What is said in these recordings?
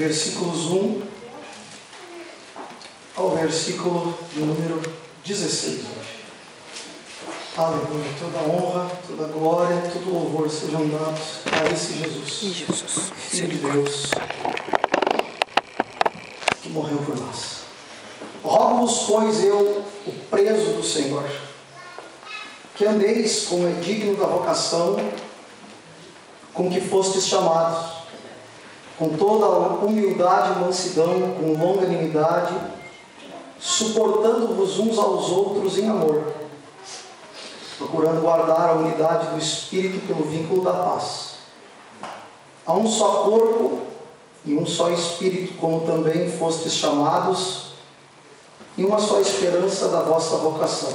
versículos 1 ao versículo número 16 hoje. Aleluia, toda honra, toda glória, todo louvor sejam dados a esse Jesus, Filho de Deus, que morreu por nós. Rogo-vos, pois eu, o preso do Senhor, que andeis como é digno da vocação com que fostes chamados, com toda a humildade e mansidão, com longanimidade, suportando-vos uns aos outros em amor, procurando guardar a unidade do Espírito pelo vínculo da paz. Há um só corpo e um só Espírito, como também fostes chamados, e uma só esperança da vossa vocação.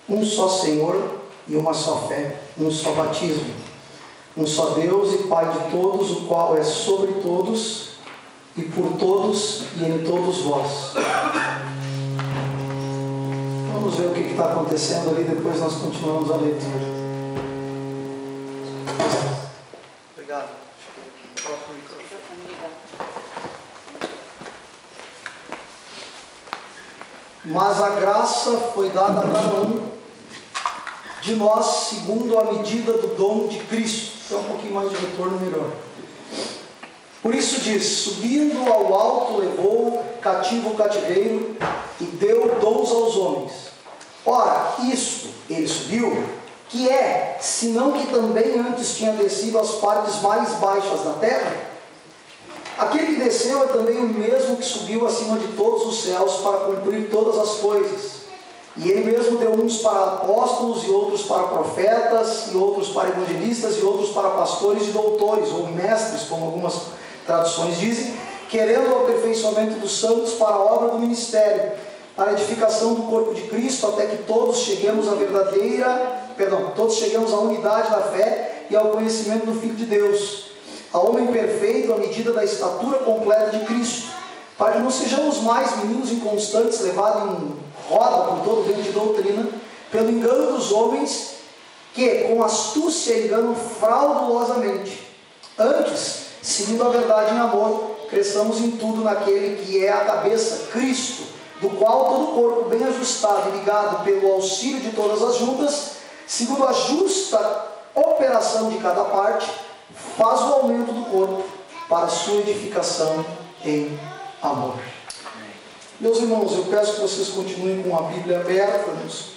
Um só Senhor e uma só fé, um só batismo, um só Deus e Pai de todos, o qual é sobre todos, e por todos e em todos vós. Vamos ver o que está acontecendo ali, depois nós continuamos a leitura. Obrigado. Mas a graça foi dada a cada um de nós segundo a medida do dom de Cristo. Então um pouquinho mais de retorno melhor. Por isso diz: subindo ao alto levou cativo o cativeiro e deu dons aos homens. Ora, isto ele subiu, que é, senão que também antes tinha descido às partes mais baixas da terra? Aquele que desceu é também o mesmo que subiu acima de todos os céus para cumprir todas as coisas. E ele mesmo deu uns para apóstolos, e outros para profetas, e outros para evangelistas, e outros para pastores e doutores, ou mestres, como algumas traduções dizem, querendo o aperfeiçoamento dos santos para a obra do ministério, para a edificação do corpo de Cristo, até que todos cheguemos à todos cheguemos à unidade da fé e ao conhecimento do Filho de Deus, a homem perfeito, à medida da estatura completa de Cristo, para que não sejamos mais meninos inconstantes, levados em roda por todo vento de doutrina, pelo engano dos homens, que com astúcia enganam fraudulosamente. Antes, seguindo a verdade em amor, cresçamos em tudo naquele que é a cabeça, Cristo, do qual todo o corpo bem ajustado e ligado pelo auxílio de todas as juntas, segundo a justa operação de cada parte, faz o aumento do corpo para a sua edificação em amor. Meus irmãos, eu peço que vocês continuem com a Bíblia aberta nos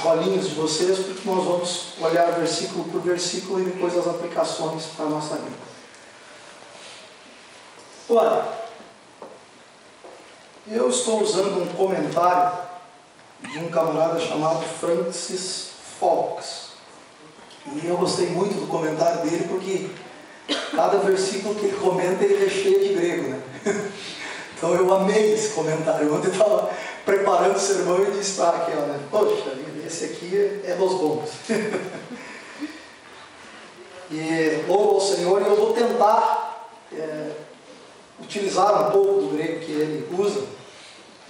colinhos de vocês, porque nós vamos olhar versículo por versículo e depois as aplicações para a nossa vida. Olha, eu estou usando um comentário de um camarada chamado Francis Fox. E eu gostei muito do comentário dele, porque cada versículo que ele comenta, ele é cheio de grego, né? Então eu amei esse comentário. Ontem eu estava preparando o sermão e disse para aquela, né? Poxa vida, esse aqui é dos bons. E louvo ao Senhor, e eu vou tentar utilizar um pouco do grego que ele usa,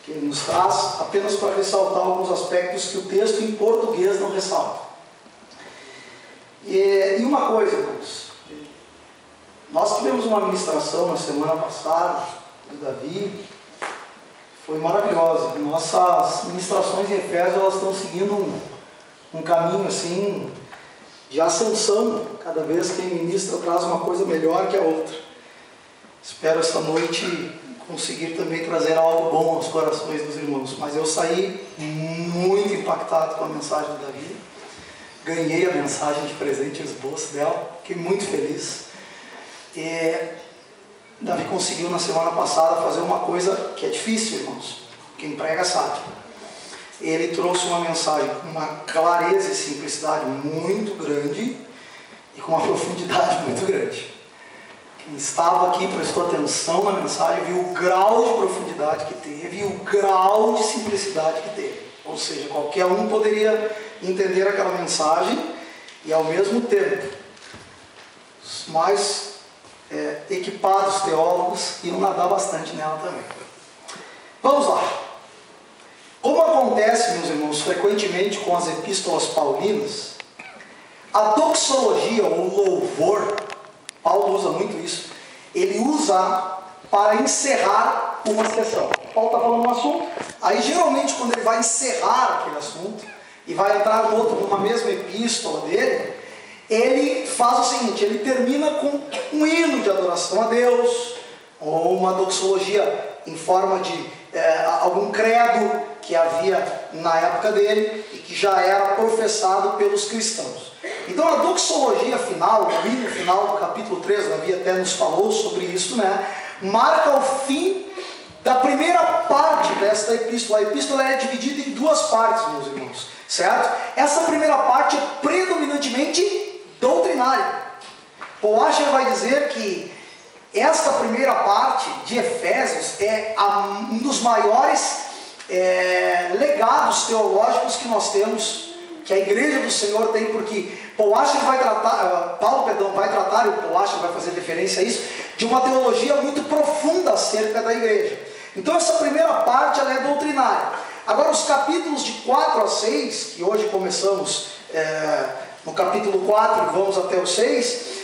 que ele nos traz, apenas para ressaltar alguns aspectos que o texto em português não ressalta. E uma coisa, irmãos, nós tivemos uma ministração na semana passada do Davi, foi maravilhosa. Nossas ministrações em Efésios, elas estão seguindo um caminho assim de ascensão. Cada vez que ministra traz uma coisa melhor que a outra. Espero esta noite conseguir também trazer algo bom aos corações dos irmãos. Mas eu saí muito impactado com a mensagem do Davi. Ganhei a mensagem de presente, o esboço dela, fiquei muito feliz. E Davi conseguiu na semana passada fazer uma coisa que é difícil, irmãos. Quem prega sabe. Ele trouxe uma mensagem com uma clareza e simplicidade muito grande e com uma profundidade muito grande. Quem estava aqui prestou atenção na mensagem, viu o grau de profundidade que teve e o grau de simplicidade que teve. Ou seja, qualquer um poderia entender aquela mensagem e ao mesmo tempo os mais equipados teólogos iam nadar bastante nela também. Vamos lá. Como acontece, meus irmãos, frequentemente com as epístolas paulinas, a doxologia ou louvor Paulo usa muito isso. Ele usa para encerrar uma sessão. Paulo está falando um assunto, aí geralmente quando ele vai encerrar aquele assunto e vai entrar no outro, numa mesma epístola dele, ele faz o seguinte: ele termina com um hino de adoração a Deus, ou uma doxologia em forma de algum credo que havia na época dele e que já era professado pelos cristãos. Então a doxologia final, o hino final do capítulo 3, o Davi até nos falou sobre isso, né? Marca o fim da primeira parte desta epístola. A epístola é dividida em duas partes, meus irmãos, certo? Essa primeira parte é predominantemente doutrinária. Paul Washer vai dizer que esta primeira parte de Efésios é um dos maiores legados teológicos que nós temos, que a igreja do Senhor tem, porque Paulo vai tratar, e o Paul Washer vai fazer referência a isso, de uma teologia muito profunda acerca da igreja. Então essa primeira parte ela é doutrinária. Agora os capítulos de 4 a 6, que hoje começamos no capítulo 4 e vamos até o 6,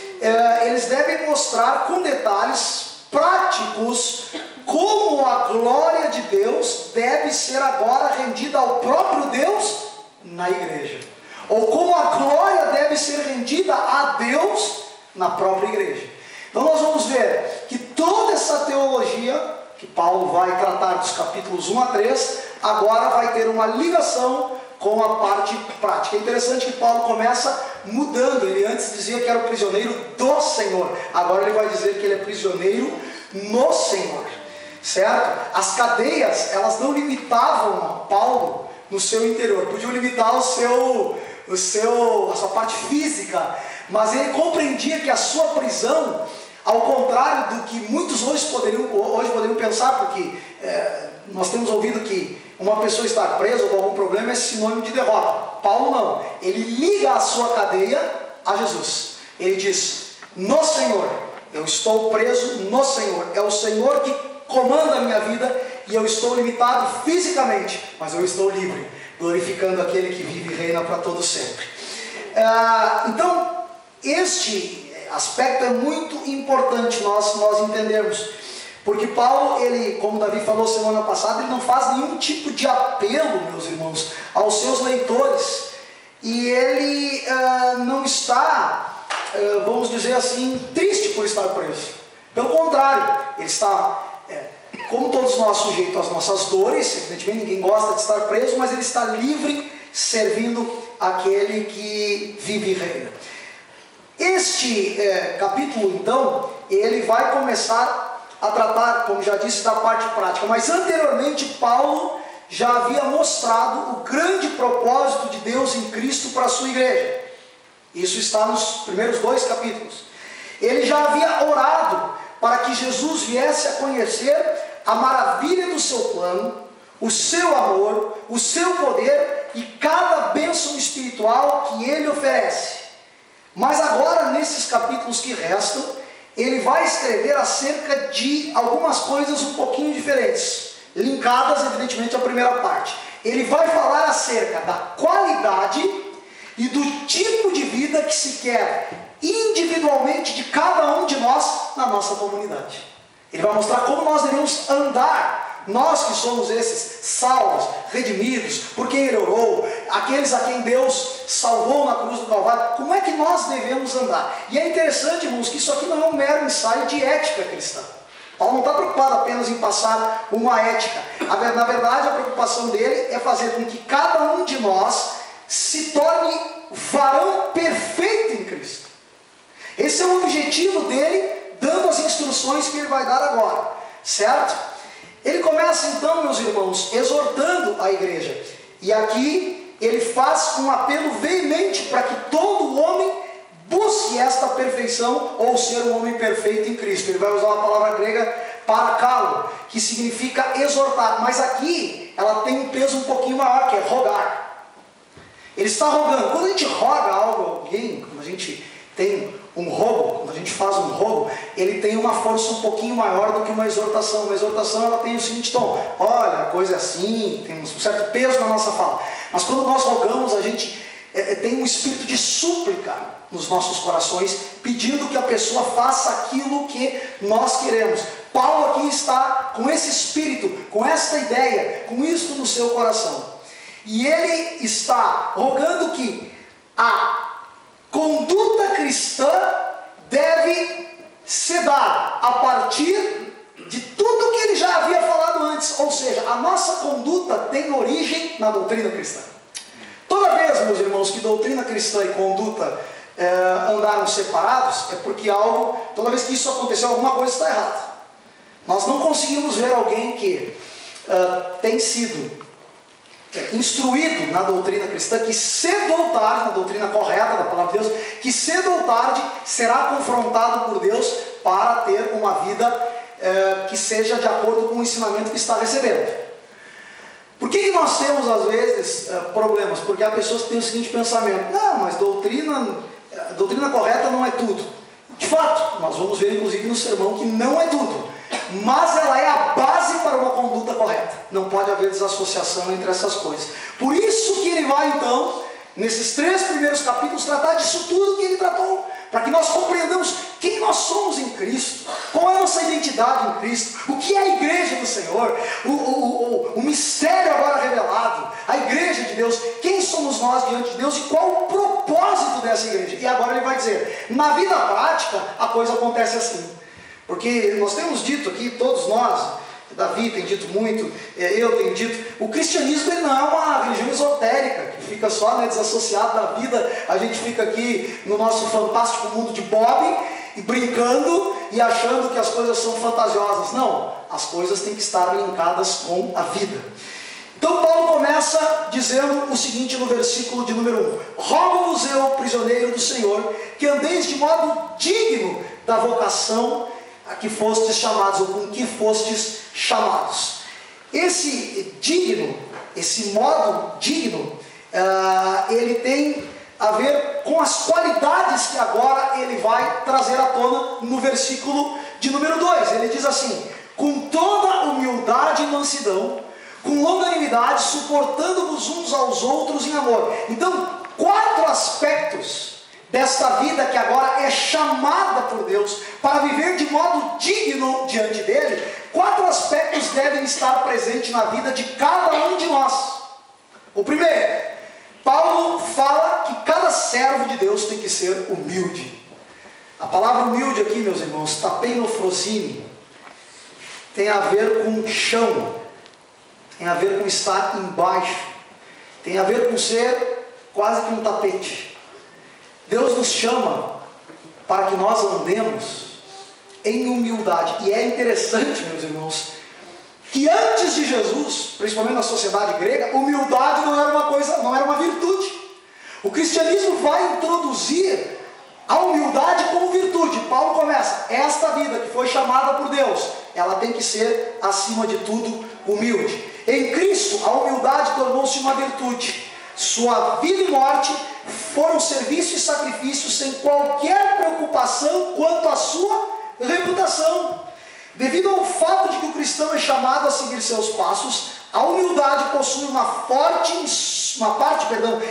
eles devem mostrar com detalhes práticos como a glória de Deus deve ser agora rendida ao próprio Deus na igreja, ou como a glória deve ser rendida a Deus na própria igreja. Então nós vamos ver que toda essa teologia que Paulo vai tratar dos capítulos 1 a 3, agora vai ter uma ligação com a parte prática. É interessante que Paulo começa mudando. Ele antes dizia que era o prisioneiro do Senhor, agora ele vai dizer que ele é prisioneiro no Senhor, certo? As cadeias, elas não limitavam a Paulo no seu interior, podiam limitar a sua parte física, mas ele compreendia que a sua prisão, ao contrário do que muitos hoje poderiam pensar, porque nós temos ouvido que uma pessoa estar presa ou com algum problema é sinônimo de derrota. Paulo não, ele liga a sua cadeia a Jesus. Ele diz: no Senhor, eu estou preso no Senhor, é o Senhor que comanda a minha vida, e eu estou limitado fisicamente, mas eu estou livre, glorificando aquele que vive e reina para todo sempre. Então, este aspecto é muito importante nós entendermos, porque Paulo, ele, como Davi falou semana passada, ele não faz nenhum tipo de apelo, meus irmãos, aos seus leitores, e ele não está, vamos dizer assim, triste por estar preso. Pelo contrário, ele está, como todos nós, sujeitos às nossas dores. Evidentemente ninguém gosta de estar preso, mas ele está livre, servindo aquele que vive e reina. Este capítulo, então, ele vai começar a tratar, como já disse, da parte prática. Mas anteriormente, Paulo já havia mostrado o grande propósito de Deus em Cristo para a sua igreja. Isso está nos primeiros 2 capítulos. Ele já havia orado para que Jesus viesse a conhecer a maravilha do seu plano, o seu amor, o seu poder e cada bênção espiritual que ele oferece. Mas agora, nesses capítulos que restam, ele vai escrever acerca de algumas coisas um pouquinho diferentes, linkadas evidentemente à primeira parte. Ele vai falar acerca da qualidade e do tipo de vida que se quer individualmente de cada um de nós na nossa comunidade. Ele vai mostrar como nós devemos andar, nós que somos esses salvos, redimidos, por quem ele orou, aqueles a quem Deus salvou na cruz do Calvário. Como é que nós devemos andar? E é interessante, irmãos, que isso aqui não é um mero ensaio de ética cristã. Paulo não está preocupado apenas em passar uma ética. Na verdade, a preocupação dele é fazer com que cada um de nós se torne varão perfeito em Cristo. Esse é o objetivo dele, dando as instruções que ele vai dar agora, certo? Ele começa então, meus irmãos, exortando a igreja. E aqui ele faz um apelo veemente para que todo homem busque esta perfeição, ou ser um homem perfeito em Cristo. Ele vai usar a palavra grega parakalo, que significa exortar. Mas aqui ela tem um peso um pouquinho maior, que é rogar. Ele está rogando. Quando a gente roga algo a alguém, quando a gente tem um rogo, quando a gente faz um rogo, ele tem uma força um pouquinho maior do que uma exortação. Uma exortação, ela tem o seguinte tom: olha, a coisa é assim, tem um certo peso na nossa fala. Mas quando nós rogamos, a gente tem um espírito de súplica nos nossos corações, pedindo que a pessoa faça aquilo que nós queremos. Paulo aqui está com esse espírito, com esta ideia, com isso no seu coração. E ele está rogando que a conduta cristã deve se dar a partir de tudo que ele já havia falado antes. Ou seja, a nossa conduta tem origem na doutrina cristã. Toda vez, meus irmãos, que doutrina cristã e conduta andaram separados, é porque toda vez que isso aconteceu, alguma coisa está errada. Nós não conseguimos ver alguém que tem sido instruído na doutrina cristã, que cedo ou tarde, na doutrina correta da palavra de Deus, que cedo ou tarde será confrontado por Deus para ter uma vida que seja de acordo com o ensinamento que está recebendo. Por que nós temos às vezes problemas? Porque há pessoas que têm o seguinte pensamento: não, mas doutrina correta não é tudo. De fato, nós vamos ver inclusive no sermão que não é tudo, mas ela é a base para uma conduta correta. Não pode haver desassociação entre essas coisas. Por isso que ele vai então, nesses 3 primeiros capítulos, tratar disso tudo que ele tratou, para que nós compreendamos quem nós somos em Cristo, qual é a nossa identidade em Cristo, o que é a igreja do Senhor, o mistério agora revelado, a igreja de Deus, quem somos nós diante de Deus e qual o propósito dessa igreja. E agora ele vai dizer, na vida prática a coisa acontece assim. Porque nós temos dito aqui, todos nós, Davi tem dito muito, eu tenho dito, o cristianismo ele não é uma religião esotérica, que fica só desassociado da vida. A gente fica aqui no nosso fantástico mundo de Bob, e brincando e achando que as coisas são fantasiosas. Não, as coisas têm que estar linkadas com a vida. Então Paulo começa dizendo o seguinte no versículo de número 1: rogo-vos eu, prisioneiro do Senhor, que andeis de modo digno da vocação a que fostes chamados, ou com que fostes chamados. Esse digno, esse modo digno, ele tem a ver com as qualidades que agora ele vai trazer à tona no versículo de número 2. Ele diz assim: com toda humildade e mansidão, com longanimidade, suportando-vos uns aos outros em amor. Então, 4 aspectos desta vida que agora é chamada por Deus para viver de modo digno diante dele. 4 aspectos devem estar presentes na vida de cada um de nós. O primeiro, Paulo fala que cada servo de Deus tem que ser humilde. A palavra humilde aqui, meus irmãos, tapeinofrosine, tem a ver com chão, tem a ver com estar embaixo, tem a ver com ser quase que um tapete. Deus nos chama para que nós andemos em humildade. E é interessante, meus irmãos, que antes de Jesus, principalmente na sociedade grega, humildade não era uma virtude. O cristianismo vai introduzir a humildade como virtude. Paulo começa: esta vida que foi chamada por Deus, ela tem que ser, acima de tudo, humilde. Em Cristo, a humildade tornou-se uma virtude. Sua vida e morte foram serviço e sacrifício, sem qualquer preocupação quanto à sua reputação. Devido ao fato de que o cristão é chamado a seguir seus passos, a humildade possui uma parte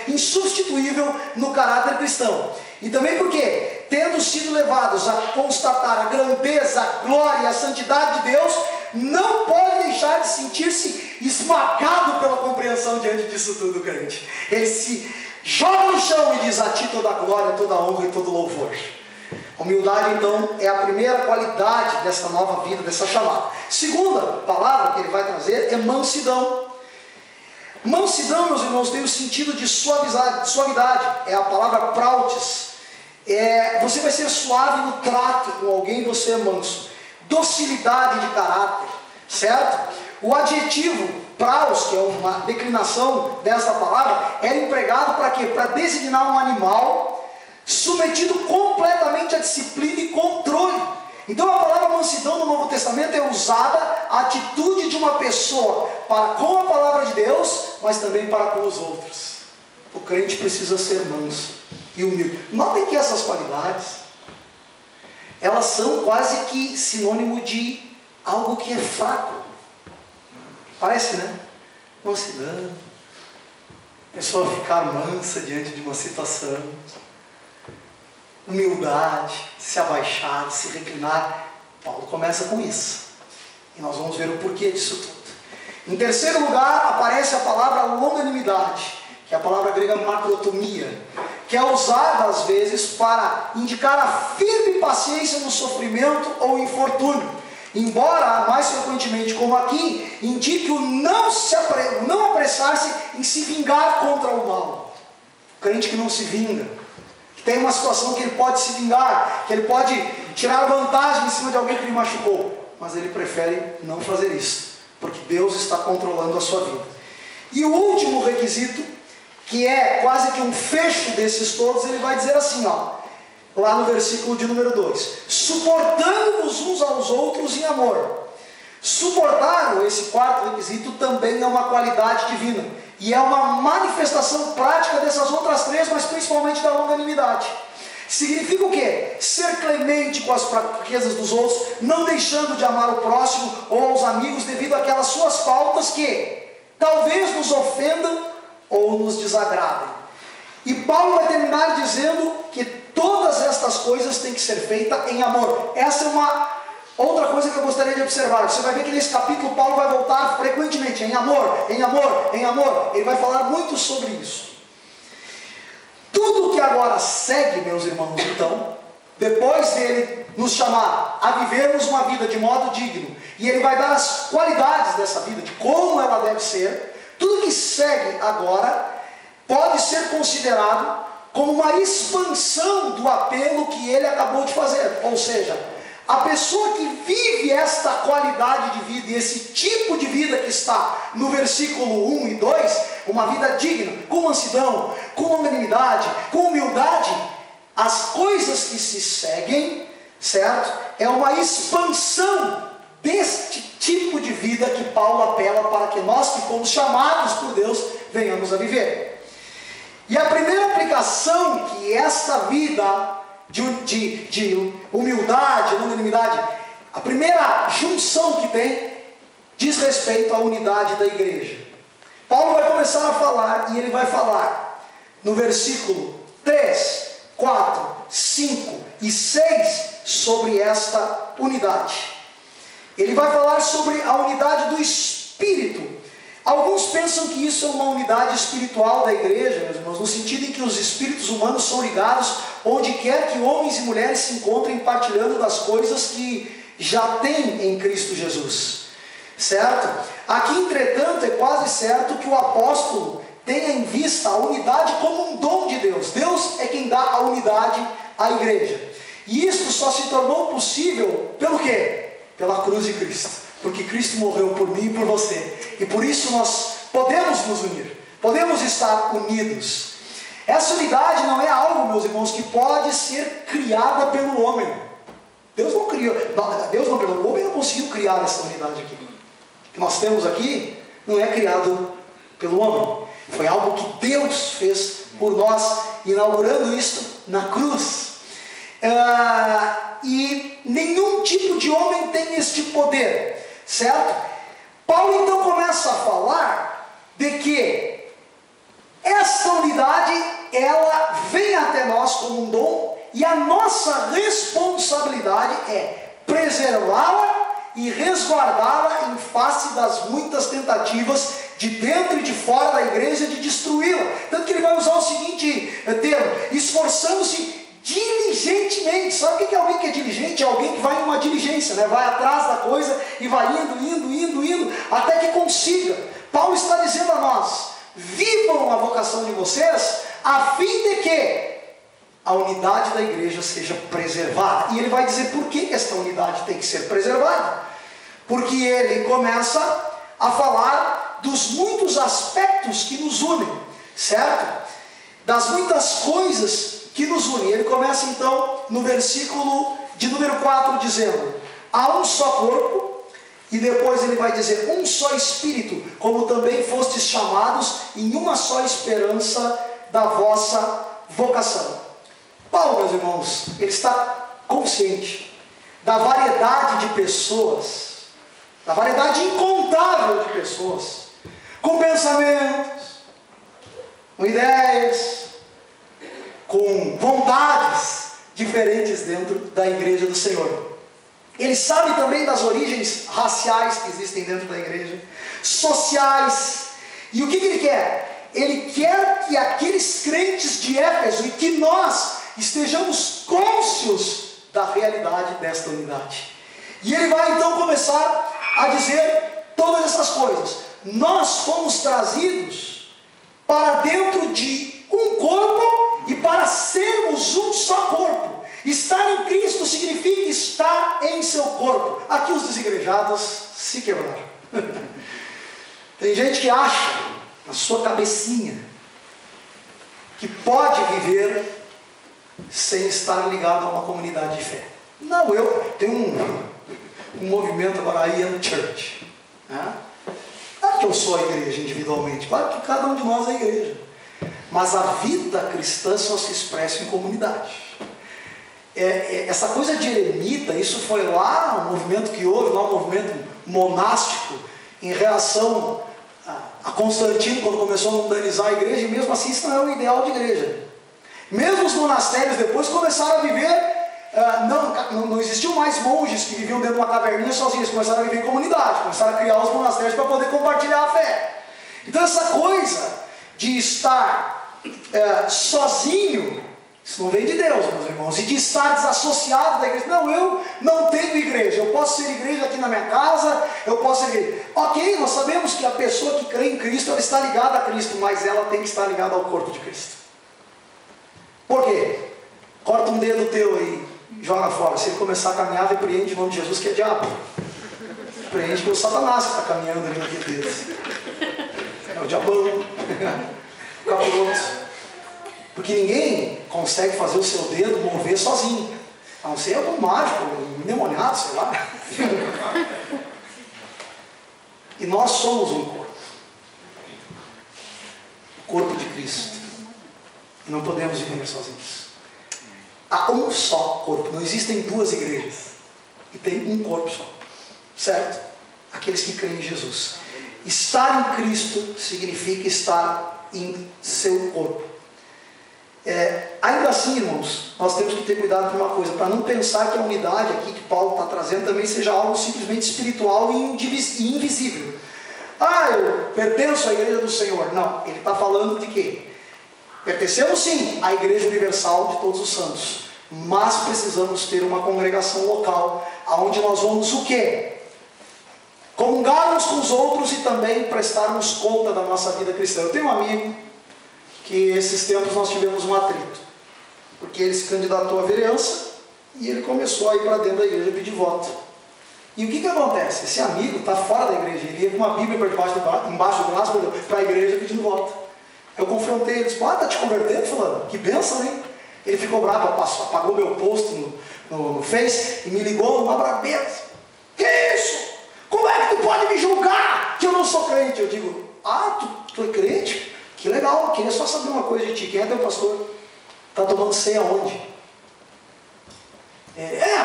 insubstituível no caráter cristão. E também porque, tendo sido levados a constatar a grandeza, a glória e a santidade de Deus, não pode deixar de sentir-se esmagado pela compreensão diante disso tudo, crente. Ele se joga no chão e diz: a ti toda a glória, toda a honra e todo o louvor. Humildade, então, é a primeira qualidade dessa nova vida, dessa chamada. Segunda palavra que ele vai trazer é mansidão. Mansidão, meus irmãos, tem o sentido de suavidade. É a palavra prautes. Você vai ser suave no trato com alguém, você é manso. Docilidade de caráter, certo? O adjetivo praus, que é uma declinação dessa palavra, era empregado para quê? Para designar um animal submetido completamente à disciplina e controle. Então a palavra mansidão no Novo Testamento é usada a atitude de uma pessoa para com a palavra de Deus, mas também para com os outros. O crente precisa ser manso e humilde. Notem que essas qualidades, elas são quase que sinônimo de algo que é fraco. Parece, né? Mansidão, A pessoa ficar mansa diante de uma situação, humildade, se abaixar, se reclinar. Paulo começa com isso. E nós vamos ver o porquê disso tudo. Em terceiro lugar, aparece a palavra longanimidade, que é a palavra grega macrotomia, que é usada às vezes para indicar a firme paciência no sofrimento ou infortúnio, embora mais frequentemente, como aqui, indique o não apressar-se em se vingar contra o mal. O crente que não se vinga, que tem uma situação que ele pode se vingar, que ele pode tirar vantagem em cima de alguém que lhe machucou, mas ele prefere não fazer isso, porque Deus está controlando a sua vida. E o último requisito, que é quase que um fecho desses todos, ele vai dizer assim, lá no versículo de número 2: suportando-vos uns aos outros em amor. Suportar, esse quarto requisito, também é uma qualidade divina, e é uma manifestação prática dessas outras três, mas principalmente da longanimidade. Significa o quê? Ser clemente com as fraquezas dos outros, não deixando de amar o próximo ou aos amigos devido àquelas suas faltas que talvez nos ofendam ou nos desagradem. E Paulo vai terminar dizendo que todas estas coisas têm que ser feitas em amor. Essa é uma outra coisa que eu gostaria de observar. Você vai ver que nesse capítulo Paulo vai voltar frequentemente em amor, em amor, em amor. Ele vai falar muito sobre isso. Tudo que agora segue, meus irmãos, então, depois dele nos chamar a vivermos uma vida de modo digno, e ele vai dar as qualidades dessa vida, de como ela deve ser, tudo que segue agora pode ser considerado como uma expansão do apelo que ele acabou de fazer. Ou seja, a pessoa que vive esta qualidade de vida e esse tipo de vida que está no versículo 1 e 2, uma vida digna, com mansidão, com longanimidade, com humildade, as coisas que se seguem, certo? É uma expansão deste tipo de vida que Paulo apela para que nós que fomos chamados por Deus venhamos a viver. E a primeira aplicação que esta vida de humildade, longanimidade, a primeira junção que tem, diz respeito à unidade da igreja. Paulo vai começar a falar, e ele vai falar no versículo 3, 4, 5 e 6 sobre esta unidade. Ele vai falar sobre a unidade do Espírito. Alguns pensam que isso é uma unidade espiritual da igreja, meus irmãos, no sentido em que os espíritos humanos são ligados onde quer que homens e mulheres se encontrem, partilhando das coisas que já têm em Cristo Jesus, certo? Aqui, entretanto, é quase certo que o apóstolo tenha em vista a unidade como um dom de Deus. Deus é quem dá a unidade à igreja, e isso só se tornou possível pelo quê? Pela cruz de Cristo. Porque Cristo morreu por mim e por você. E por isso nós podemos nos unir. Podemos estar unidos. Essa unidade não é algo, meus irmãos, que pode ser criada pelo homem. Deus não criou. O homem não conseguiu criar essa unidade aqui. O que nós temos aqui não é criado pelo homem. Foi algo que Deus fez por nós, inaugurando isso na cruz. E nenhum tipo de homem tem este poder. Certo? Paulo então começa a falar de que essa unidade, ela vem até nós como um dom, e a nossa responsabilidade é preservá-la e resguardá-la em face das muitas tentativas de dentro e de fora da igreja de destruí-la. Tanto que ele vai usar o seguinte termo: esforçando-se diligentemente. Sabe o que é alguém que é diligente? É alguém que vai em uma diligência, né? Vai atrás da coisa e vai indo, até que consiga. Paulo está dizendo a nós: vivam a vocação de vocês, a fim de que a unidade da igreja seja preservada. E ele vai dizer por que esta unidade tem que ser preservada. Porque ele começa a falar dos muitos aspectos que nos unem, certo? Das muitas coisas que nos une. Ele começa então no versículo de número 4 dizendo: há um só corpo, e depois ele vai dizer: um só Espírito, como também fostes chamados em uma só esperança da vossa vocação. Paulo, meus irmãos, ele está consciente da variedade de pessoas, da variedade incontável de pessoas, com pensamentos, com ideias, com vontades diferentes dentro da igreja do Senhor. Ele sabe também das origens raciais que existem dentro da igreja, sociais. E o que ele quer? Ele quer que aqueles crentes de Éfeso e que nós estejamos cônscios da realidade desta unidade. E ele vai então começar a dizer todas essas coisas. Nós fomos trazidos para dentro de um corpo e para sermos um só corpo. Estar em Cristo significa estar em seu corpo. Aqui os desigrejados se quebraram. Tem gente que acha, na sua cabecinha, que pode viver sem estar ligado a uma comunidade de fé. Não, eu tenho um movimento agora, I Am Church. Claro que eu sou a igreja individualmente, claro que cada um de nós é a igreja. Mas a vida cristã só se expressa em comunidade. Essa coisa de eremita, isso foi lá, um movimento que houve, lá um movimento monástico, em reação a Constantino, quando começou a mundanizar a igreja, e mesmo assim isso não é o ideal de igreja. Mesmo os monastérios depois começaram a viver, não existiam mais monges que viviam dentro de uma caverninha sozinhos, começaram a viver em comunidade, começaram a criar os monastérios para poder compartilhar a fé. Então essa coisa de estar sozinho, isso não vem de Deus, meus irmãos, e de estar desassociado da igreja. Não, eu não tenho igreja, eu posso ser igreja aqui na minha casa, eu posso ser igreja. Ok, nós sabemos que a pessoa que crê em Cristo, ela está ligada a Cristo, mas ela tem que estar ligada ao corpo de Cristo. Por quê? Corta um dedo teu aí, joga fora. Se ele começar a caminhar, repreende em nome de Jesus, que é diabo. Repreende que é o Satanás que está caminhando ali naquele dedo. É o diabão. Cabuloso. Porque ninguém consegue fazer o seu dedo mover sozinho. A não ser algum mágico, um endemoniado, sei lá. E nós somos um corpo. O corpo de Cristo. E não podemos viver sozinhos. Há um só corpo. Não existem duas igrejas. E tem um corpo só. Certo? Aqueles que creem em Jesus. Estar em Cristo significa estar em seu corpo. Ainda assim, irmãos, nós temos que ter cuidado com uma coisa, para não pensar que a unidade aqui que Paulo está trazendo também seja algo simplesmente espiritual e invisível. Eu pertenço à igreja do Senhor. Não, ele está falando de quê? Pertencemos sim à igreja universal de todos os santos, mas precisamos ter uma congregação local, onde nós vamos o quê? Comungarmos com os outros e também prestarmos conta da nossa vida cristã. Eu tenho um amigo que esses tempos nós tivemos um atrito, porque ele se candidatou à vereança e ele começou a ir para dentro da igreja pedir voto. E o que acontece? Esse amigo está fora da igreja, ele ia com uma Bíblia embaixo do braço para a igreja pedindo voto. Eu confrontei ele, disse: está te convertendo, fulano? Que bênção, hein? Ele ficou bravo, apagou meu post no Face e me ligou numa brabeira. Que isso? Como é que tu pode me julgar que eu não sou crente? Eu digo: tu é crente? Que legal, queria só saber uma coisa de ti. Quem é teu pastor? Está tomando ceia aonde?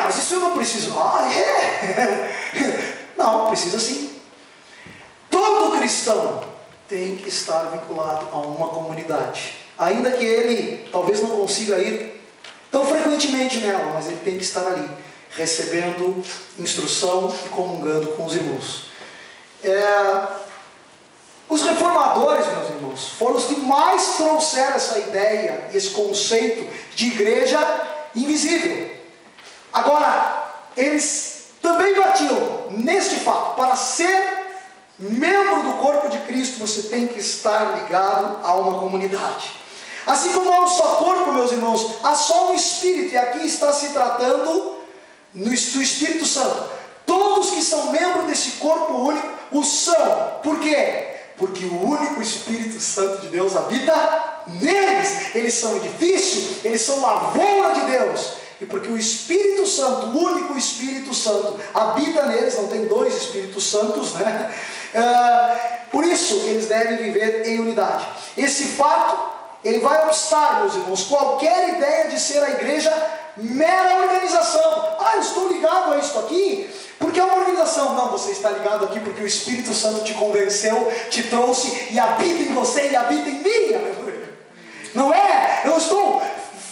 Mas isso eu não preciso. Não, precisa sim. Todo cristão tem que estar vinculado a uma comunidade. Ainda que ele talvez não consiga ir tão frequentemente nela, mas ele tem que estar ali, recebendo instrução e comungando com os irmãos. Os reformadores, meus irmãos, foram os que mais trouxeram essa ideia, esse conceito de igreja invisível. Agora, eles também batiam neste fato: para ser membro do corpo de Cristo, você tem que estar ligado a uma comunidade. Assim como há um só corpo, meus irmãos, há só um Espírito, e aqui está se tratando do Espírito Santo. Todos que são membros desse corpo único o são. Por quê? Porque o único Espírito Santo de Deus habita neles. Eles são edifício, eles são lavoura de Deus. E porque o Espírito Santo, o único Espírito Santo, habita neles, não tem dois Espíritos Santos, né? Por isso eles devem viver em unidade. Esse fato, ele vai obstar, meus irmãos, qualquer ideia de ser a igreja mera organização. Eu estou ligado a isso aqui porque é uma organização. Não, você está ligado aqui porque o Espírito Santo te convenceu, te trouxe e habita em você e habita em mim, aleluia. Não é, eu estou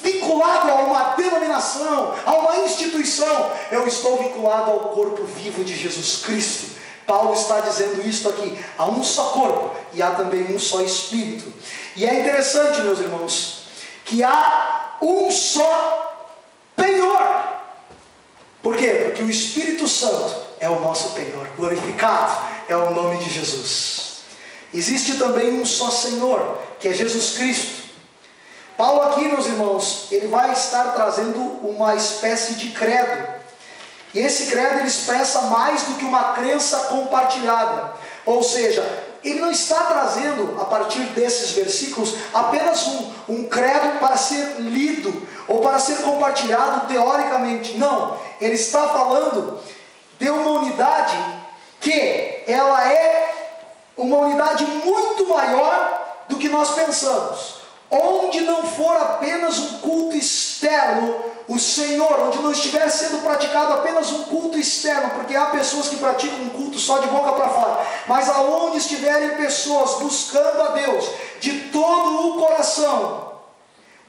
vinculado a uma denominação, a uma instituição. Eu estou vinculado ao corpo vivo de Jesus Cristo. Paulo está dizendo isso aqui. Há um só corpo e há também um só Espírito. E é interessante, meus irmãos, que há um só penhor. Por quê? Porque o Espírito Santo é o nosso penhor. Glorificado é o nome de Jesus. Existe também um só Senhor, que é Jesus Cristo. Paulo aqui, meus irmãos, ele vai estar trazendo uma espécie de credo. E esse credo ele expressa mais do que uma crença compartilhada. Ou seja, ele não está trazendo, a partir desses versículos, apenas um credo para ser lido ou para ser compartilhado teoricamente. Não, ele está falando de uma unidade que ela é uma unidade muito maior do que nós pensamos. Onde não for apenas um culto externo, o Senhor, onde não estiver sendo praticado apenas um culto externo, porque há pessoas que praticam um culto só de boca para fora, mas aonde estiverem pessoas buscando a Deus de todo o coração,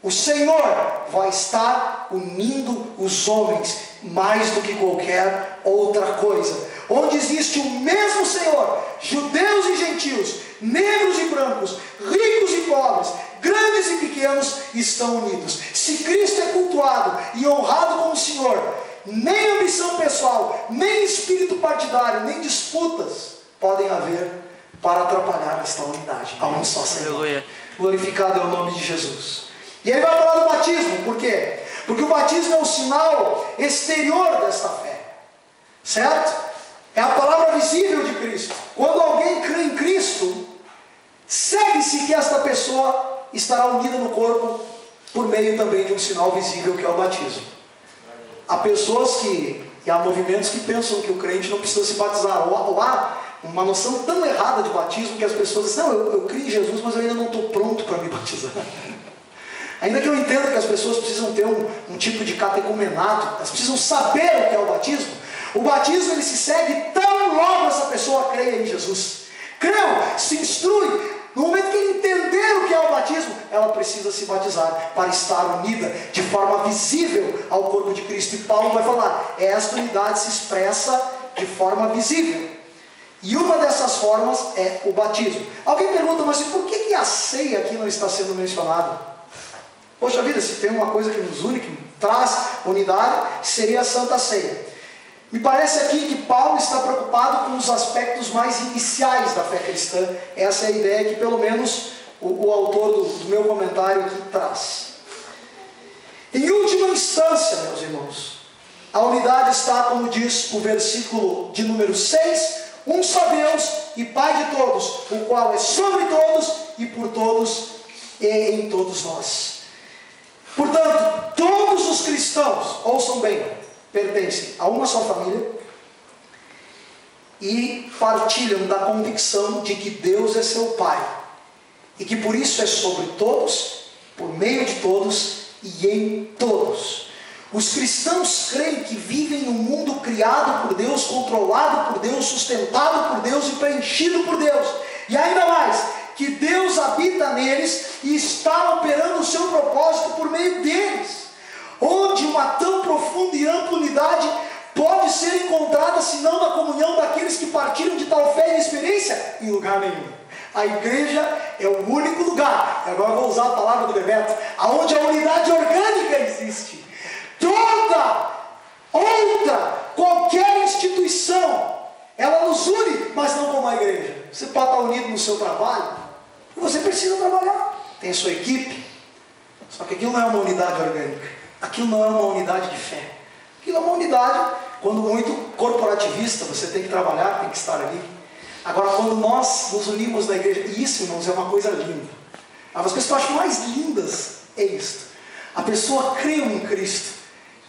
o Senhor vai estar unindo os homens mais do que qualquer outra coisa. Onde existe o mesmo Senhor, judeus e gentios, negros e brancos, ricos e pobres, grandes e pequenos estão unidos. Se Cristo é cultuado e honrado como Senhor, nem ambição pessoal, nem espírito partidário, nem disputas podem haver para atrapalhar esta unidade. Há um só Senhor. Aleluia. Glorificado é o nome de Jesus. E ele vai falar do batismo. Por quê? Porque o batismo é um sinal exterior desta fé, certo? É a palavra visível de Cristo. Quando alguém crê em Cristo, segue-se que esta pessoa estará unida no corpo por meio também de um sinal visível, que é o batismo. Há pessoas e há movimentos que pensam que o crente não precisa se batizar, ou há uma noção tão errada de batismo que as pessoas dizem: não, eu creio em Jesus, mas eu ainda não estou pronto para me batizar. Ainda que eu entenda que as pessoas precisam ter um tipo de catecumenato, elas precisam saber o que é o batismo ele se segue tão logo essa pessoa creia em Jesus. Creu, se instrui. No momento que ele entender o que é o batismo, ela precisa se batizar para estar unida de forma visível ao corpo de Cristo. E Paulo vai falar, esta unidade se expressa de forma visível. E uma dessas formas é o batismo. Alguém pergunta, mas por que a ceia aqui não está sendo mencionada? Poxa vida, se tem uma coisa que nos une, que traz unidade, seria a Santa Ceia. Me parece aqui que Paulo está preocupado com os aspectos mais iniciais da fé cristã. Essa é a ideia que pelo menos o autor do meu comentário aqui traz. Em última instância, meus irmãos, a unidade está, como diz o versículo de número 6, um só Deus e Pai de todos, o qual é sobre todos e por todos e em todos nós. Portanto, todos os cristãos, ouçam bem, pertencem a uma só família e partilham da convicção de que Deus é seu Pai e que por isso é sobre todos, por meio de todos e em todos. Os cristãos creem que vivem em um mundo criado por Deus, controlado por Deus, sustentado por Deus e preenchido por Deus. E ainda mais, que Deus habita neles e está operando o seu propósito por meio deles. Onde uma tão profunda e ampla unidade pode ser encontrada, se não na comunhão daqueles que partilham de tal fé e experiência? Em lugar nenhum. A igreja é o único lugar, agora vou usar a palavra do Bebeto, onde a unidade orgânica existe. Toda outra, qualquer instituição, ela nos une, mas não como a igreja. Você pode estar unido no seu trabalho, e você precisa trabalhar, tem a sua equipe, só que aquilo não é uma unidade orgânica. Aquilo não é uma unidade de fé. Aquilo é uma unidade, quando muito corporativista, você tem que trabalhar, tem que estar ali. Agora, quando nós nos unimos na igreja, e isso, irmãos, é uma coisa linda. As coisas que eu acho mais lindas é isto. A pessoa crê em Cristo,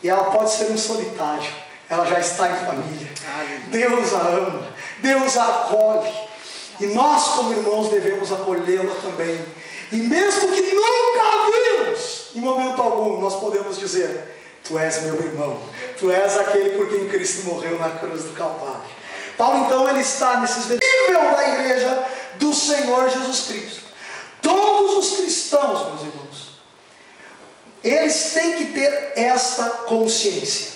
e ela pode ser um solitário, ela já está em família. Deus a ama, Deus a acolhe, e nós como irmãos devemos acolhê-la também. E mesmo que nunca a vimos, em momento algum, nós podemos dizer: tu és meu irmão, tu és aquele por quem Cristo morreu na cruz do Calvário. Paulo então ele está nesse nível da igreja do Senhor Jesus Cristo. Todos os cristãos, meus irmãos, eles têm que ter esta consciência.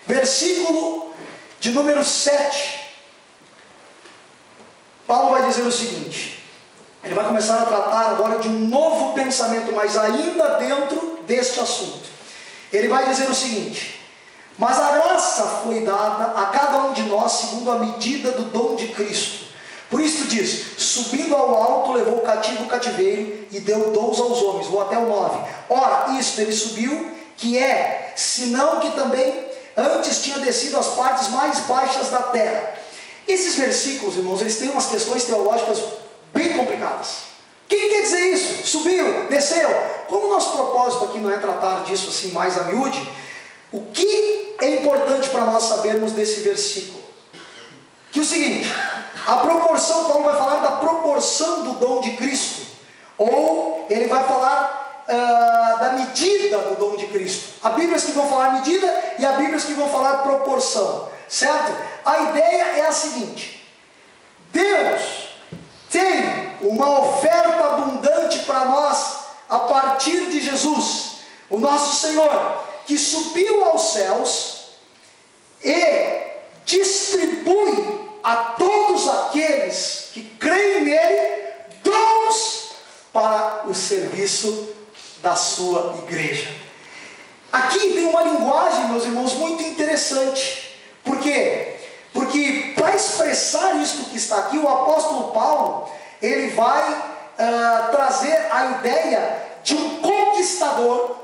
Versículo de número 7, Paulo vai dizer o seguinte, ele vai começar a tratar agora de um novo pensamento, mas ainda dentro deste assunto. Ele vai dizer o seguinte: mas a graça foi dada a cada um de nós segundo a medida do dom de Cristo. Por isso diz, subindo ao alto, levou o cativo o cativeiro e deu dons aos homens. Vou até o 9. Ora, isto ele subiu, que é, senão que também antes tinha descido às partes mais baixas da terra. Esses versículos, irmãos, eles têm umas questões teológicas bem complicadas. O que quer dizer isso? Subiu, desceu. Como o nosso propósito aqui não é tratar disso assim mais a miúde, o que é importante para nós sabermos desse versículo? Que é o seguinte, a proporção, Paulo vai falar da proporção do dom de Cristo, ou ele vai falar da medida do dom de Cristo. Há Bíblias que vão falar medida e há Bíblias que vão falar proporção, certo? A ideia é a seguinte: Deus tem uma oferta abundante para nós a partir de Jesus, o nosso Senhor, que subiu aos céus e distribui a todos aqueles que creem nele dons para o serviço da sua igreja. Aqui tem uma linguagem, meus irmãos, muito interessante. Por quê? Porque para expressar isso que está aqui, o apóstolo Paulo, ele vai trazer a ideia de um conquistador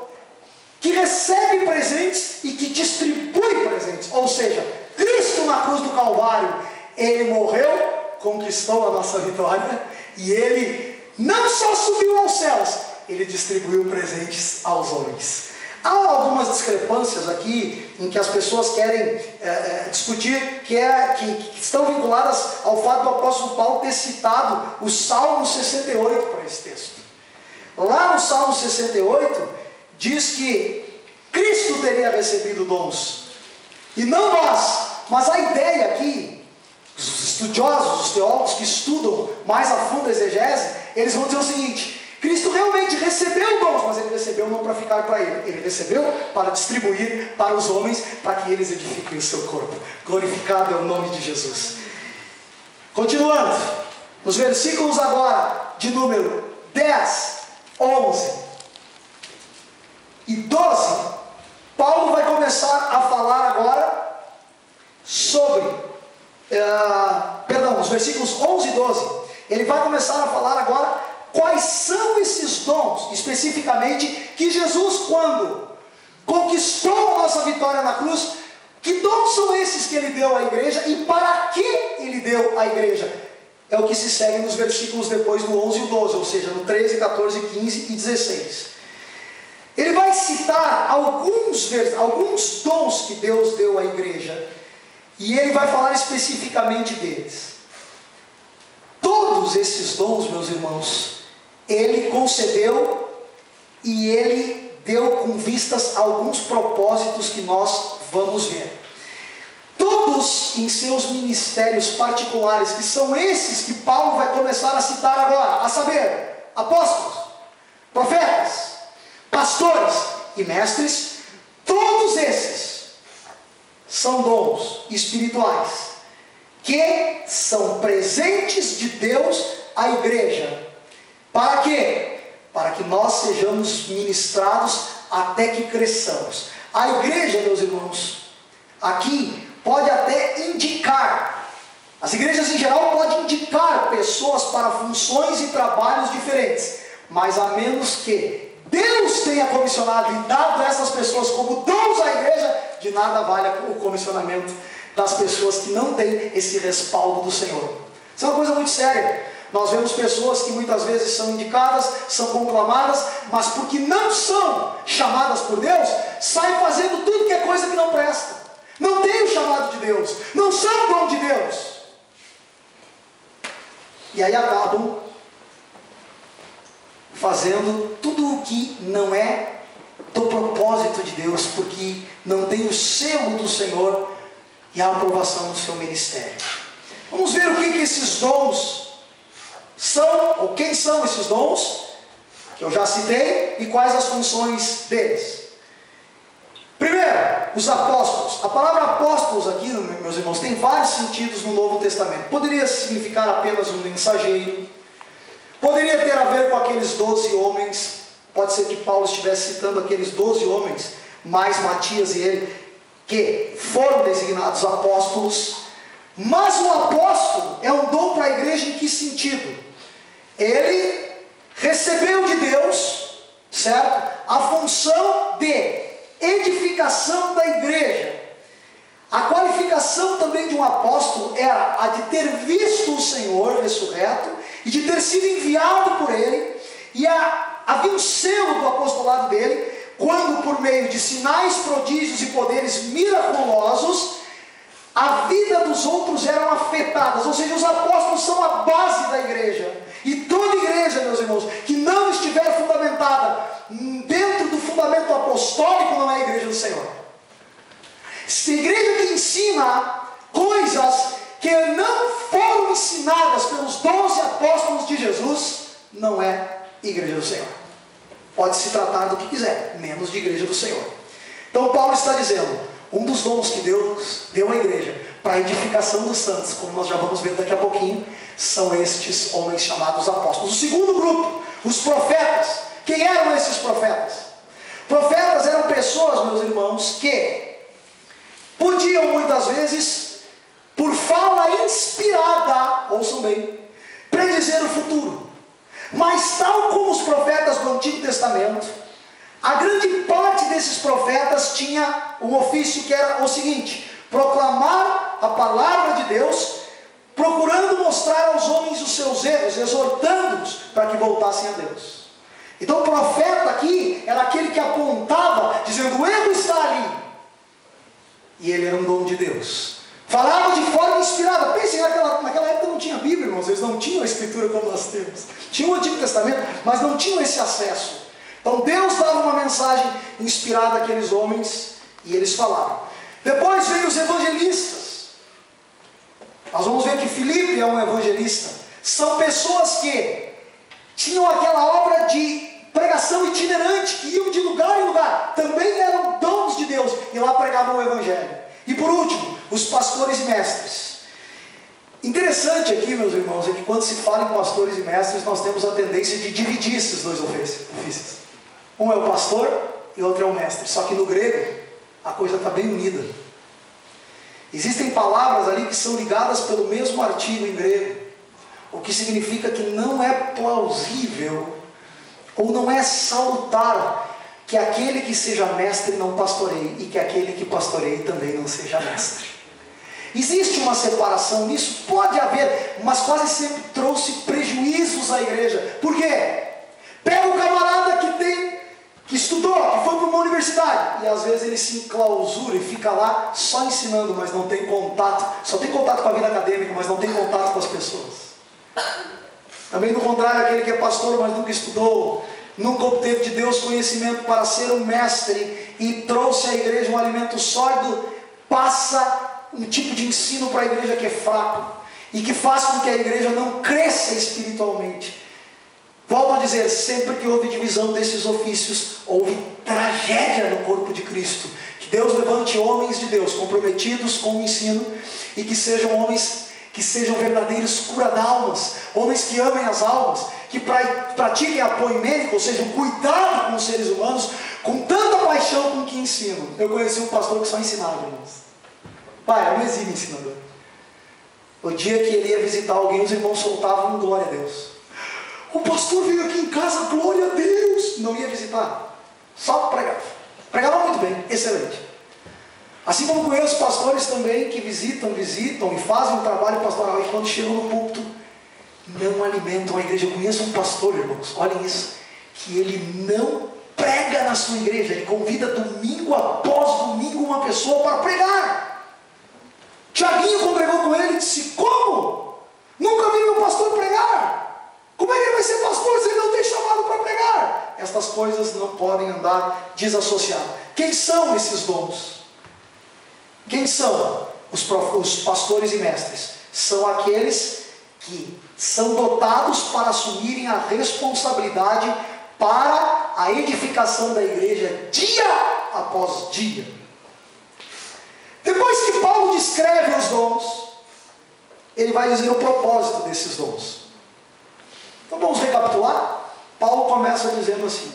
que recebe presentes e que distribui presentes. Ou seja, Cristo na cruz do Calvário, ele morreu, conquistou a nossa vitória, e ele não só subiu aos céus, ele distribuiu presentes aos homens. Há algumas discrepâncias aqui em que as pessoas querem discutir, que estão vinculadas ao fato do apóstolo Paulo ter citado o Salmo 68 para esse texto. Lá no Salmo 68 diz que Cristo teria recebido dons e não nós. Mas a ideia aqui, os estudiosos, os teólogos que estudam mais a fundo a exegese, eles vão dizer o seguinte: Cristo realmente recebeu dons, mas ele recebeu não para ficar para ele, ele recebeu para distribuir para os homens, para que eles edifiquem o seu corpo. Glorificado é o nome de Jesus. Continuando, nos versículos agora de número 10, 11 e 12, Paulo vai começar a falar agora sobre, os versículos 11 e 12, ele vai começar a falar agora quais são esses dons, especificamente, que Jesus, quando conquistou a nossa vitória na cruz, que dons são esses que ele deu à igreja e para que ele deu à igreja? É o que se segue nos versículos depois do 11 e 12, ou seja, no 13, 14, 15 e 16. Ele vai citar alguns dons que Deus deu à igreja, e ele vai falar especificamente deles. Todos esses dons, meus irmãos, ele concedeu e ele deu com vistas a alguns propósitos que nós vamos ver. Todos em seus ministérios particulares, que são esses que Paulo vai começar a citar agora, a saber, apóstolos, profetas, pastores e mestres, todos esses são dons espirituais que são presentes de Deus à igreja. Para quê? Para que nós sejamos ministrados até que cresçamos. A igreja, meus irmãos, aqui pode até indicar, as igrejas em geral podem indicar pessoas para funções e trabalhos diferentes, mas a menos que Deus tenha comissionado e dado a essas pessoas como dons à igreja, de nada vale o comissionamento das pessoas que não têm esse respaldo do Senhor. Isso é uma coisa muito séria. Nós vemos pessoas que muitas vezes são indicadas, são conclamadas, mas porque não são chamadas por Deus, saem fazendo tudo que é coisa que não presta. Não tem o chamado de Deus, não são dom de Deus. E aí acabam fazendo tudo o que não é do propósito de Deus, porque não tem o selo do Senhor e a aprovação do seu ministério. Vamos ver o que esses dons são, ou quem são esses dons, que eu já citei, e quais as funções deles. Primeiro, os apóstolos. A palavra apóstolos aqui, meus irmãos, tem vários sentidos no Novo Testamento. Poderia significar apenas um mensageiro, poderia ter a ver com aqueles 12 homens, pode ser que Paulo estivesse citando aqueles 12 homens, mais Matias e ele, que foram designados apóstolos. Mas o apóstolo é um dom para a igreja em que sentido? Ele recebeu de Deus, certo? A função de edificação da igreja. A qualificação também de um apóstolo era a de ter visto o Senhor ressurreto e de ter sido enviado por ele, e havia um selo do apostolado dele, quando por meio de sinais, prodígios e poderes miraculosos, a vida dos outros eram afetadas. Ou seja, os apóstolos são a base da igreja. E toda igreja, meus irmãos, que não estiver fundamentada dentro do fundamento apostólico, não é a igreja do Senhor. Se a igreja que ensina coisas que não foram ensinadas pelos 12 apóstolos de Jesus, não é igreja do Senhor. Pode se tratar do que quiser, menos de igreja do Senhor. Então Paulo está dizendo, um dos dons que Deus deu à igreja para a edificação dos santos, como nós já vamos ver daqui a pouquinho, são estes homens chamados apóstolos. O segundo grupo, os profetas. Quem eram esses profetas? Profetas eram pessoas, meus irmãos, que podiam muitas vezes, por fala inspirada, ouçam bem, predizer o futuro. Mas tal como os profetas do Antigo Testamento, a grande parte desses profetas tinha um ofício que era o seguinte: proclamar a palavra de Deus, procurando mostrar aos homens os seus erros, exortando-os para que voltassem a Deus. Então o profeta aqui era aquele que apontava, dizendo: o erro está ali. E ele era um dom de Deus. Falava de forma inspirada. Pensem, naquela época não tinha Bíblia, irmãos. Eles não tinham a Escritura como nós temos. Tinha o Antigo Testamento, mas não tinham esse acesso. Então Deus dava uma mensagem inspirada àqueles homens e eles falavam. Depois veio os evangelistas. Nós vamos ver que Filipe é um evangelista. São pessoas que tinham aquela obra de pregação itinerante, que iam de lugar em lugar. Também eram dons de Deus e lá pregavam o evangelho. E por último, os pastores e mestres. Interessante aqui, meus irmãos, é que quando se fala em pastores e mestres, nós temos a tendência de dividir esses dois ofícios. Um é o pastor e o outro é o mestre. Só que no grego, a coisa está bem unida. Existem palavras ali que são ligadas pelo mesmo artigo em grego, o que significa que não é plausível ou não é salutar que aquele que seja mestre não pastoreie e que aquele que pastoreie também não seja mestre. Existe uma separação nisso? Pode haver, mas quase sempre trouxe prejuízos à igreja. Por quê? Pega o camarada que estudou, que foi para uma universidade, e às vezes ele se enclausura e fica lá só ensinando, mas não tem contato, só tem contato com a vida acadêmica, mas não tem contato com as pessoas. Também do contrário, aquele que é pastor, mas nunca estudou, nunca obteve de Deus conhecimento para ser um mestre e trouxe à igreja um alimento sólido, passa um tipo de ensino para a igreja que é fraco e que faz com que a igreja não cresça espiritualmente. Volto a dizer, sempre que houve divisão desses ofícios, houve tragédia no corpo de Cristo. Que Deus levante homens de Deus comprometidos com o ensino e que sejam homens que sejam verdadeiros cura-d'almas, homens que amem as almas, que pratiquem apoio médico, ou seja, um cuidado com os seres humanos, com tanta paixão com que ensinam. Eu conheci um pastor que só ensinava, irmãos. Pai, era um exímio ensinador. O dia que ele ia visitar alguém, os irmãos soltavam glória a Deus. O pastor veio aqui em casa, glória a Deus. Não ia visitar, só pregava. Pregava muito bem, excelente. Assim como conheço pastores também que visitam e fazem um trabalho pastoral, e quando chegam no púlpito, não alimentam a igreja. Eu conheço um pastor, irmãos, olhem isso, que ele não prega na sua igreja, ele convida domingo após domingo uma pessoa para pregar. Tiaguinho congregou com ele e disse: como? Nunca vi meu pastor pregar. Como é que ele vai ser pastor se ele não tem chamado para pregar? Estas coisas não podem andar desassociadas. Quem são esses dons? Quem são os pastores e mestres? São aqueles que são dotados para assumirem a responsabilidade para a edificação da igreja dia após dia. Depois que Paulo descreve os dons, ele vai dizer o propósito desses dons. Então vamos recapitular? Paulo começa dizendo assim: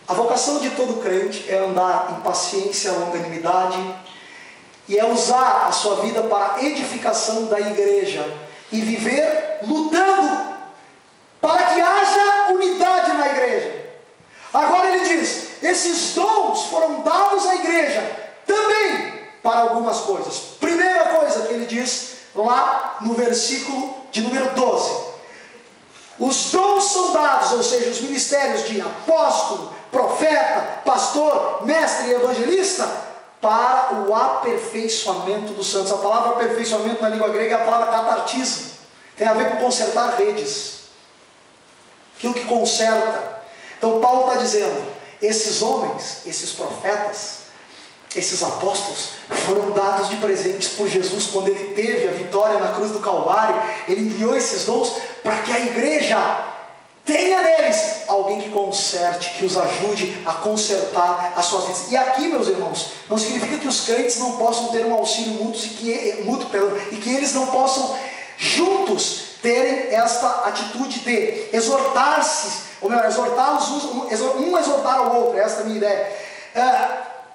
a vocação de todo crente é andar em paciência, longanimidade, e é usar a sua vida para a edificação da igreja, e viver lutando para que haja unidade na igreja. Agora ele diz: esses dons foram dados à igreja também para algumas coisas. Primeira coisa que ele diz lá no versículo de número 12: os dons são dados, ou seja, os ministérios de apóstolo, profeta, pastor, mestre e evangelista, para o aperfeiçoamento dos santos. A palavra aperfeiçoamento na língua grega é a palavra catartismo. Tem a ver com consertar redes, aquilo que conserta. Então Paulo está dizendo: esses homens, esses profetas, esses apóstolos foram dados de presentes por Jesus quando ele teve a vitória na cruz do Calvário. Ele enviou esses dons para que a igreja tenha neles alguém que conserte, que os ajude a consertar as suas vidas. E aqui, meus irmãos, não significa que os crentes não possam ter um auxílio mútuo e que eles não possam juntos terem esta atitude de exortar-se, ou melhor, exortá-los, um exortar ao outro. Esta é a minha ideia.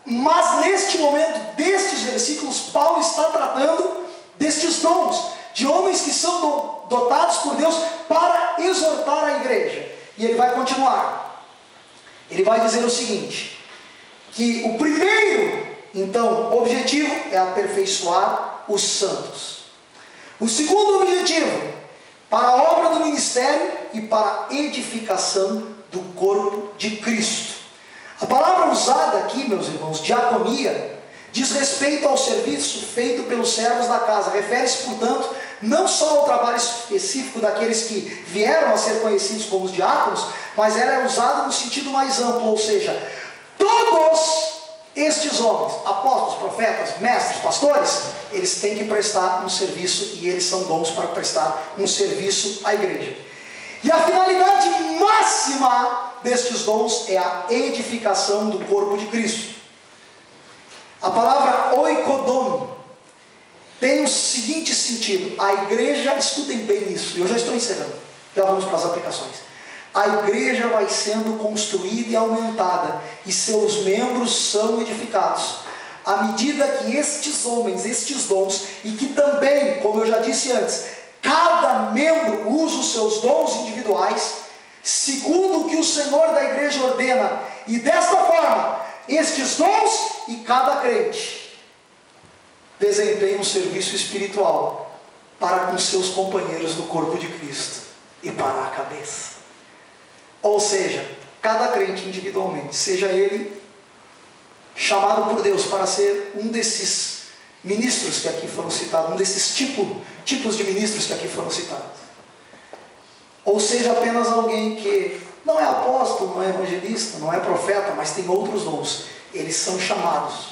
Mas neste momento, destes versículos, Paulo está tratando destes dons, de homens que são dotados por Deus para exortar a igreja. E ele vai continuar. Ele vai dizer o seguinte: que o primeiro, então, objetivo é aperfeiçoar os santos. O segundo objetivo, para a obra do ministério e para a edificação do corpo de Cristo. A palavra usada aqui, meus irmãos, diaconia, diz respeito ao serviço feito pelos servos da casa. Refere-se, portanto, não só ao trabalho específico daqueles que vieram a ser conhecidos como os diáconos, mas ela é usada no sentido mais amplo, ou seja, todos estes homens, apóstolos, profetas, mestres, pastores, eles têm que prestar um serviço, e eles são dons para prestar um serviço à igreja. E a finalidade máxima destes dons é a edificação do corpo de Cristo. A palavra oikodome tem o seguinte sentido: a igreja, escutem bem isso, eu já estou encerrando, já vamos para as aplicações. A igreja vai sendo construída e aumentada, e seus membros são edificados, à medida que estes homens, estes dons, e que também, como eu já disse antes, cada membro usa os seus dons individuais, segundo o que o Senhor da igreja ordena, e desta forma, estes dons e cada crente desempenham um serviço espiritual para com seus companheiros do corpo de Cristo e para a cabeça. Ou seja, cada crente individualmente, seja ele chamado por Deus para ser um desses ministros que aqui foram citados, um desses tipos de ministros que aqui foram citados, ou seja, apenas alguém que não é apóstolo, não é evangelista, não é profeta, mas tem outros dons, eles são chamados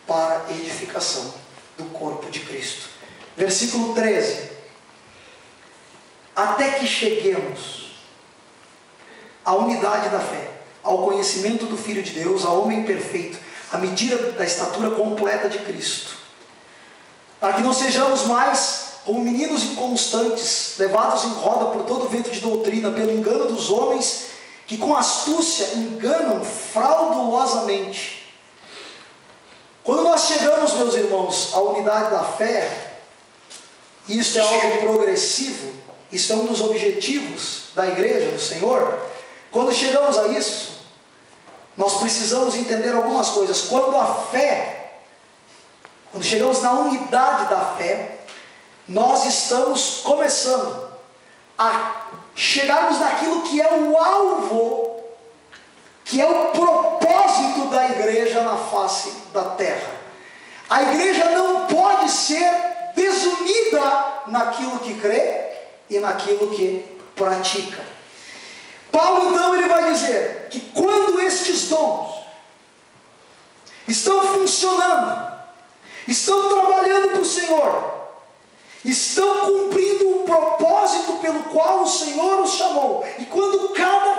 para a edificação do corpo de Cristo. Versículo 13: até que cheguemos à unidade da fé, ao conhecimento do Filho de Deus, ao homem perfeito, à medida da estatura completa de Cristo, para que não sejamos mais como meninos inconstantes, levados em roda por todo vento de doutrina, pelo engano dos homens, que com astúcia enganam fraudulosamente. Quando nós chegamos, meus irmãos, à unidade da fé, e isso é algo progressivo, isso é um dos objetivos da igreja do Senhor. Quando chegamos a isso, nós precisamos entender algumas coisas. Quando chegamos na unidade da fé, nós estamos começando a chegarmos naquilo que é o alvo, que é o propósito da igreja na face da terra. A igreja não pode ser desunida naquilo que crê e naquilo que pratica. Paulo então ele vai dizer que quando estes dons estão funcionando, estão trabalhando para o Senhor, estão cumprindo o propósito pelo qual o Senhor os chamou, e quando cada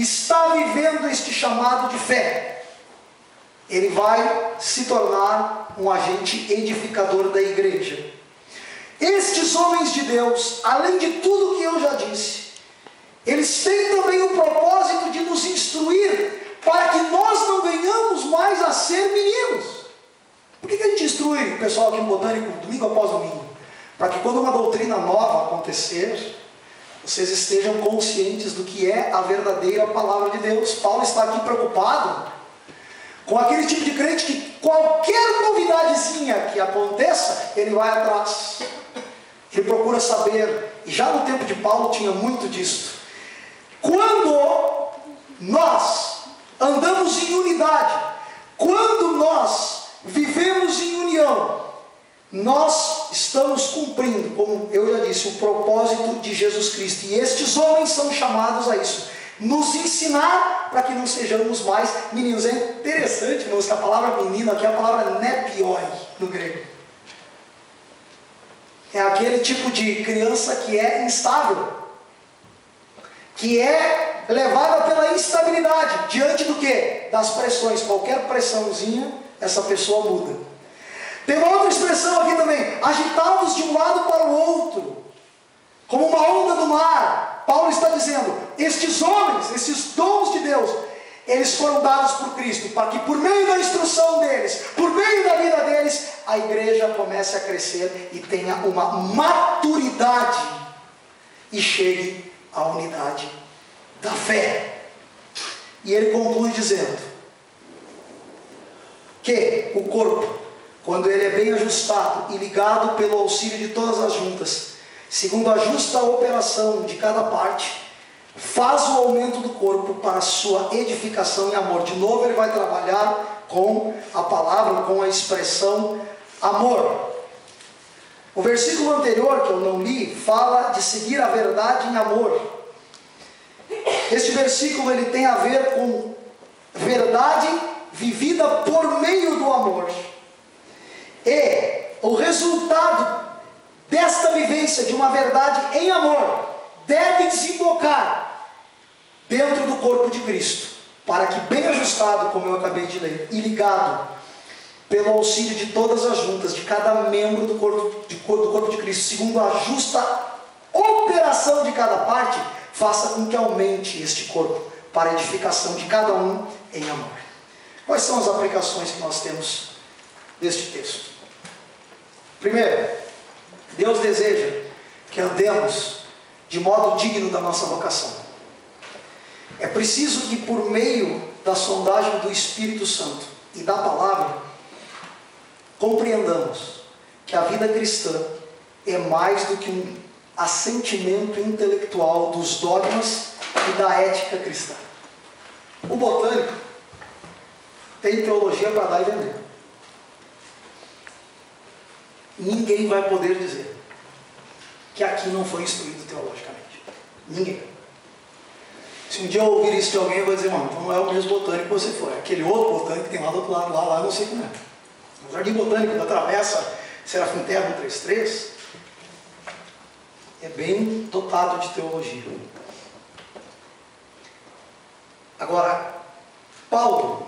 está vivendo este chamado de fé, ele vai se tornar um agente edificador da igreja. Estes homens de Deus, além de tudo que eu já disse, eles têm também o propósito de nos instruir para que nós não venhamos mais a ser meninos. Por que a gente instrui o pessoal aqui no Botânico domingo após domingo? Para que quando uma doutrina nova acontecer, vocês estejam conscientes do que é a verdadeira palavra de Deus. Paulo está aqui preocupado com aquele tipo de crente que qualquer novidadezinha que aconteça, ele vai atrás. Ele procura saber. E já no tempo de Paulo tinha muito disso. Quando nós andamos em unidade, quando nós vivemos em união, nós estamos cumprindo, como eu já disse, o propósito de Jesus Cristo. E estes homens são chamados a isso, nos ensinar para que não sejamos mais meninos. É interessante, irmãos, que a palavra menino aqui é a palavra nepioi no grego. É aquele tipo de criança que é instável, que é levada pela instabilidade. Diante do quê? Das pressões. Qualquer pressãozinha, essa pessoa muda. Tem uma outra expressão aqui também: agitados de um lado para o outro, como uma onda do mar. Paulo está dizendo, estes homens, esses dons de Deus, eles foram dados por Cristo, para que por meio da instrução deles, por meio da vida deles, a igreja comece a crescer e tenha uma maturidade e chegue à unidade da fé. E ele conclui dizendo que o corpo, quando ele é bem ajustado e ligado pelo auxílio de todas as juntas, segundo a justa operação de cada parte, faz o aumento do corpo para a sua edificação em amor. De novo ele vai trabalhar com a palavra, com a expressão amor. O versículo anterior, que eu não li, fala de seguir a verdade em amor. Este versículo ele tem a ver com verdade vivida por meio do amor. E o resultado desta vivência de uma verdade em amor deve desembocar dentro do corpo de Cristo, para que bem ajustado, como eu acabei de ler, e ligado pelo auxílio de todas as juntas, de cada membro do corpo de Cristo, segundo a justa operação de cada parte, faça com que aumente este corpo para a edificação de cada um em amor. Quais são as aplicações que nós temos deste texto? Primeiro, Deus deseja que andemos de modo digno da nossa vocação. É preciso que por meio da sondagem do Espírito Santo e da palavra, compreendamos que a vida cristã é mais do que um assentimento intelectual dos dogmas e da ética cristã. O botânico tem teologia para dar e vender. Ninguém vai poder dizer que aqui não foi instruído teologicamente. Ninguém. Se um dia eu ouvir isso de alguém, eu vou dizer, mano, então não é o mesmo botânico que você foi. Aquele outro botânico que tem lá do outro lado, lá eu não sei como é. O jardim botânico da Travessa Serafim Terra 133 é bem dotado de teologia. Agora, Paulo,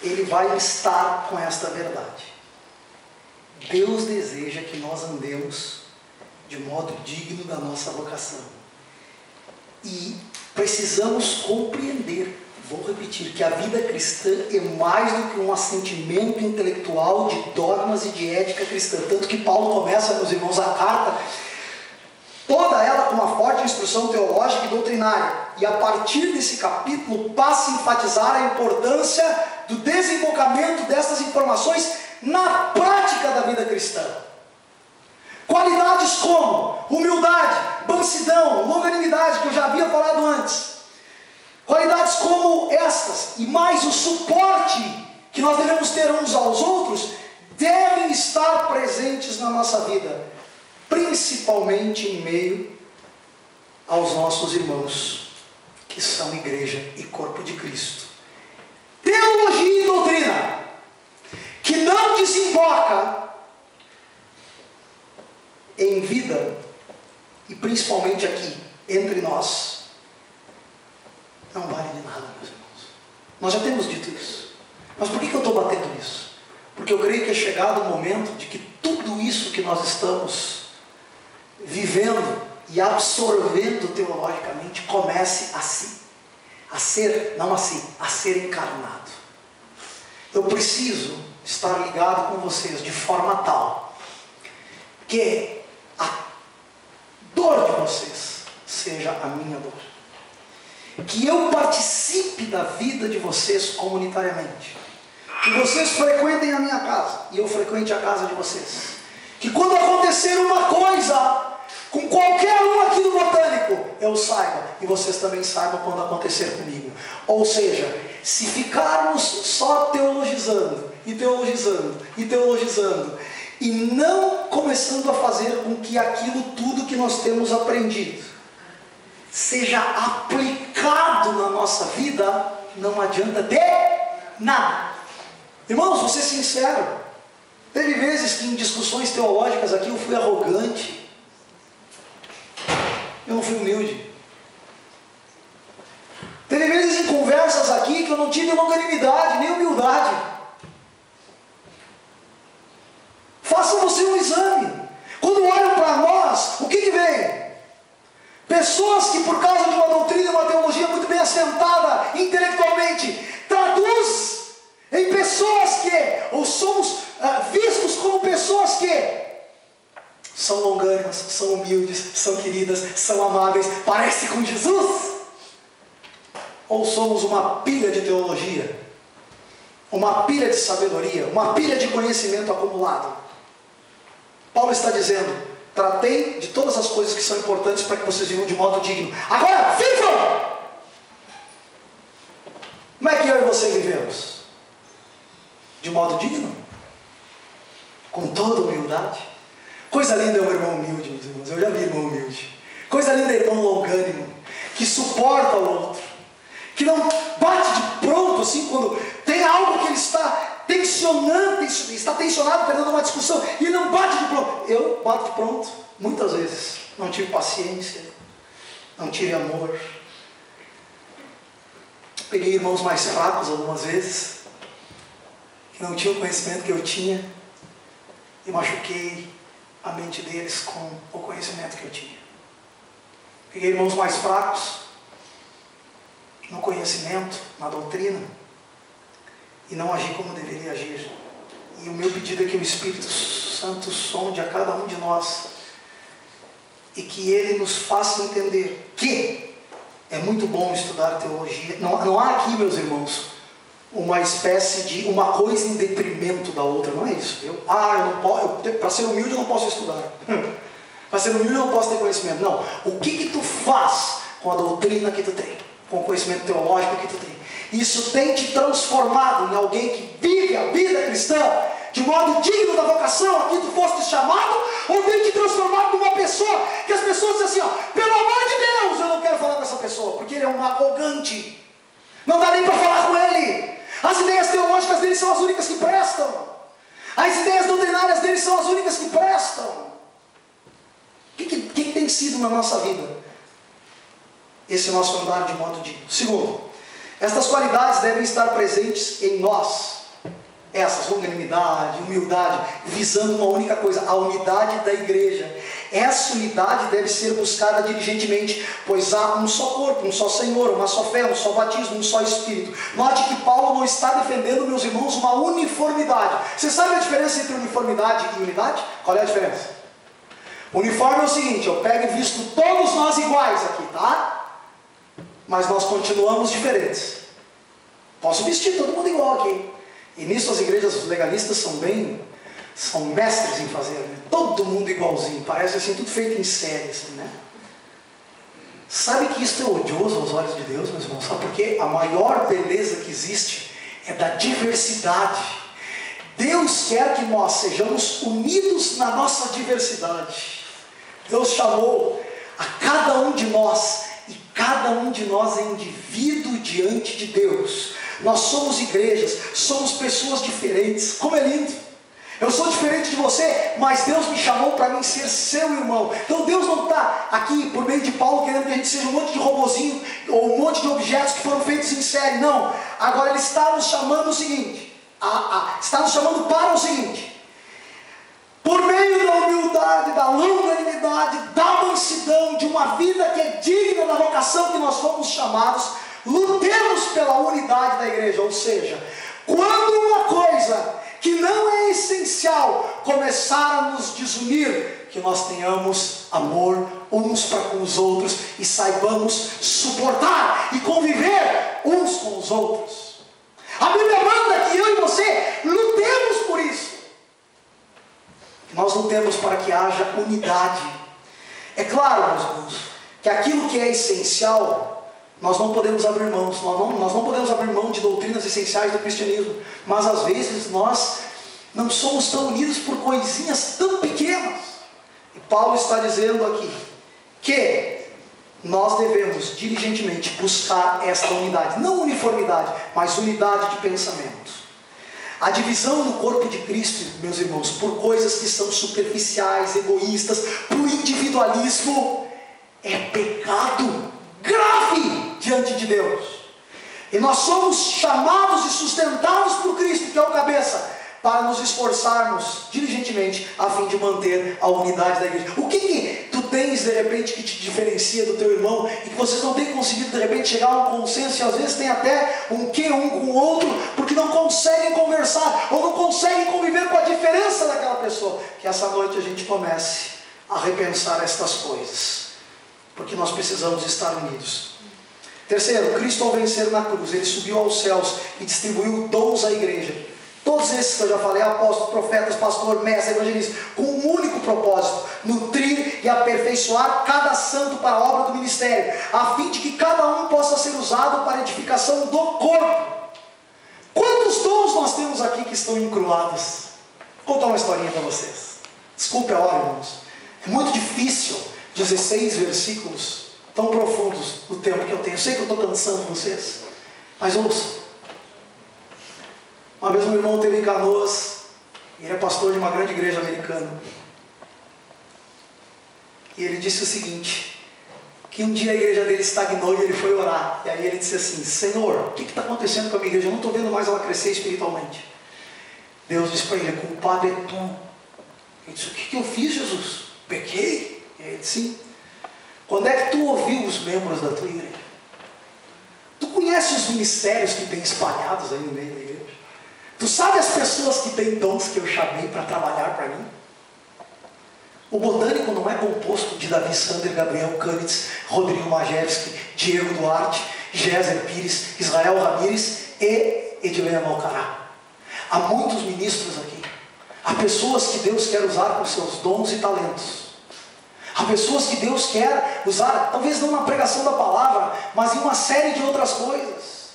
ele vai estar com esta verdade. Deus deseja que nós andemos de modo digno da nossa vocação. E precisamos compreender, vou repetir, que a vida cristã é mais do que um assentimento intelectual de dogmas e de ética cristã. Tanto que Paulo começa, meus irmãos, a carta, toda ela com uma forte instrução teológica e doutrinária. E a partir desse capítulo passa a enfatizar a importância do desenvolvimento dessas informações na prática da vida cristã. Qualidades como humildade, mansidão, longanimidade, que eu já havia falado antes. Qualidades como estas, e mais o suporte que nós devemos ter uns aos outros, devem estar presentes na nossa vida, principalmente em meio aos nossos irmãos, que são igreja e corpo de Cristo. Teologia e doutrina que não desemboca em vida, e principalmente aqui, entre nós, não vale de nada, meus irmãos. Nós já temos dito isso. Mas por que eu estou batendo nisso? Porque eu creio que é chegado o momento de que tudo isso que nós estamos vivendo e absorvendo teologicamente comece a ser encarnado. Eu preciso estar ligado com vocês de forma tal que a dor de vocês seja a minha dor. Que eu participe da vida de vocês comunitariamente. Que vocês frequentem a minha casa e eu frequente a casa de vocês. Que quando acontecer uma coisa com qualquer um aqui no Botânico, eu saiba e vocês também saibam quando acontecer comigo. Ou seja, se ficarmos só teologizando e não começando a fazer com que aquilo tudo que nós temos aprendido seja aplicado na nossa vida, não adianta de nada. Irmãos, vou ser sincero, teve vezes que em discussões teológicas aqui eu fui arrogante, eu não fui humilde. Teve vezes em conversas aqui que eu não tive longanimidade, nem humildade. Façam você um exame. Quando olham para nós, o que vem? Pessoas que por causa de uma doutrina, uma teologia muito bem assentada intelectualmente, traduz em pessoas que, ou somos vistos como pessoas que são longânimas, são humildes, são queridas, são amáveis, parece com Jesus? Ou somos uma pilha de teologia, uma pilha de sabedoria, uma pilha de conhecimento acumulado? Paulo está dizendo: tratei de todas as coisas que são importantes para que vocês vivam de modo digno. Agora, vivam! Como é que eu e você vivemos? De modo digno? Com toda humildade? Coisa linda é um irmão humilde, meus irmãos. Eu já vi irmão humilde. Coisa linda é irmão longânimo, que suporta o outro, que não bate de pronto assim quando tem algo que ele está tensionado, perdendo uma discussão, e ele não bate de pronto. Eu bato de pronto, muitas vezes. Não tive paciência, não tive amor. Peguei irmãos mais fracos algumas vezes, que não tinham o conhecimento que eu tinha, e machuquei a mente deles com o conhecimento que eu tinha. Peguei irmãos mais fracos no conhecimento, na doutrina, e não agi como deveria agir. E o meu pedido é que o Espírito Santo sonde a cada um de nós e que Ele nos faça entender que é muito bom estudar teologia. Não há aqui, meus irmãos, uma espécie de uma coisa em detrimento da outra. Não é isso. Para ser humilde eu não posso estudar. Para ser humilde eu não posso ter conhecimento. Não. O que tu faz com a doutrina que tu tem, com o conhecimento teológico que tu tem? Isso tem te transformado em alguém que vive a vida cristã de modo digno da vocação a que tu foste chamado, ou tem te transformado numa pessoa que as pessoas dizem assim, pelo amor de Deus, eu não quero falar com essa pessoa, porque ele é um arrogante, não dá nem para falar com ele. As ideias teológicas dele são as únicas que prestam, as ideias doutrinárias dele são as únicas que prestam. O que tem sido na nossa vida esse nosso andar de modo digno? Segundo, estas qualidades devem estar presentes em nós. Essas, longanimidade, humildade, visando uma única coisa, a unidade da igreja. Essa unidade deve ser buscada diligentemente, pois há um só corpo, um só Senhor, uma só fé, um só batismo, um só Espírito. Note que Paulo não está defendendo, meus irmãos, uma uniformidade. Você sabe a diferença entre uniformidade e unidade? Qual é a diferença? Uniforme é o seguinte: eu pego e visto todos nós iguais aqui, tá? Mas nós continuamos diferentes. Posso vestir todo mundo igual aqui. E nisso as igrejas legalistas são mestres em fazer, né? Todo mundo igualzinho, parece assim, tudo feito em série, assim, né? Sabe que isso é odioso aos olhos de Deus, meus irmãos? Sabe por quê? A maior beleza que existe é da diversidade. Deus quer que nós sejamos unidos na nossa diversidade. Deus chamou a cada um de nós, e cada um de nós é indivíduo diante de Deus. Nós somos igrejas, somos pessoas diferentes. Como é lindo! Eu sou diferente de você, mas Deus me chamou para mim ser seu irmão. Então Deus não está aqui por meio de Paulo querendo que a gente seja um monte de robozinho ou um monte de objetos que foram feitos em série. Não. Agora Ele está nos chamando o seguinte. Está nos chamando para o seguinte. Por meio da humildade, da longanimidade, da mansidão, de uma vida que é digna da vocação que nós fomos chamados, lutemos pela unidade da igreja. Ou seja, quando uma coisa que não é essencial começar a nos desunir, que nós tenhamos amor uns para com os outros e saibamos suportar e conviver uns com os outros. A Bíblia manda que eu e você lutemos por isso. Nós lutemos para que haja unidade. É claro, meus irmãos, que aquilo que é essencial nós não podemos abrir mão, nós não podemos abrir mão de doutrinas essenciais do cristianismo, mas às vezes nós não somos tão unidos por coisinhas tão pequenas. E Paulo está dizendo aqui que nós devemos diligentemente buscar esta unidade, não uniformidade, mas unidade de pensamento. A divisão no corpo de Cristo, meus irmãos, por coisas que são superficiais, egoístas, por individualismo, é pecado grave diante de Deus. E nós somos chamados e sustentados por Cristo, que é o cabeça, para nos esforçarmos diligentemente a fim de manter a unidade da igreja. O que tu tens de repente que te diferencia do teu irmão e que vocês não têm conseguido de repente chegar a um consenso, e às vezes tem até um com o outro, porque não conseguem conversar ou não conseguem conviver com a diferença daquela pessoa? Que essa noite a gente comece a repensar estas coisas, porque nós precisamos estar unidos. Terceiro, Cristo ao vencer na cruz, Ele subiu aos céus e distribuiu dons à igreja. Todos esses que eu já falei, apóstolos, profetas, pastor, mestre, evangelista, com um único propósito: nutrir e aperfeiçoar cada santo para a obra do ministério, a fim de que cada um possa ser usado para a edificação do corpo. Quantos dons nós temos aqui que estão encruados? Vou contar uma historinha para vocês. Desculpe a hora, irmãos. É muito difícil 16 versículos tão profundos no tempo que eu tenho. Eu sei que eu estou cansando vocês, mas ouça. Uma vez um irmão teve em Canoas, ele é pastor de uma grande igreja americana, e ele disse o seguinte, que um dia a igreja dele estagnou e ele foi orar, e aí ele disse assim: Senhor, o que está acontecendo com a minha igreja? Eu não estou vendo mais ela crescer espiritualmente. Deus disse para ele: culpado é tu. Ele disse: o que eu fiz, Jesus? Pequei? E ele disse: sim. Quando é que tu ouviu os membros da tua igreja? Tu conhece os ministérios que tem espalhados aí no meio da igreja? Tu sabe as pessoas que têm dons que eu chamei para trabalhar para mim? O botânico não é composto de Davi Sander, Gabriel Canitz, Rodrigo Majewski, Diego Duarte, Géser Pires, Israel Ramírez e Edilene Malcará. Há muitos ministros aqui. Há pessoas que Deus quer usar com seus dons e talentos. Há pessoas que Deus quer usar, talvez não na pregação da palavra, mas em uma série de outras coisas.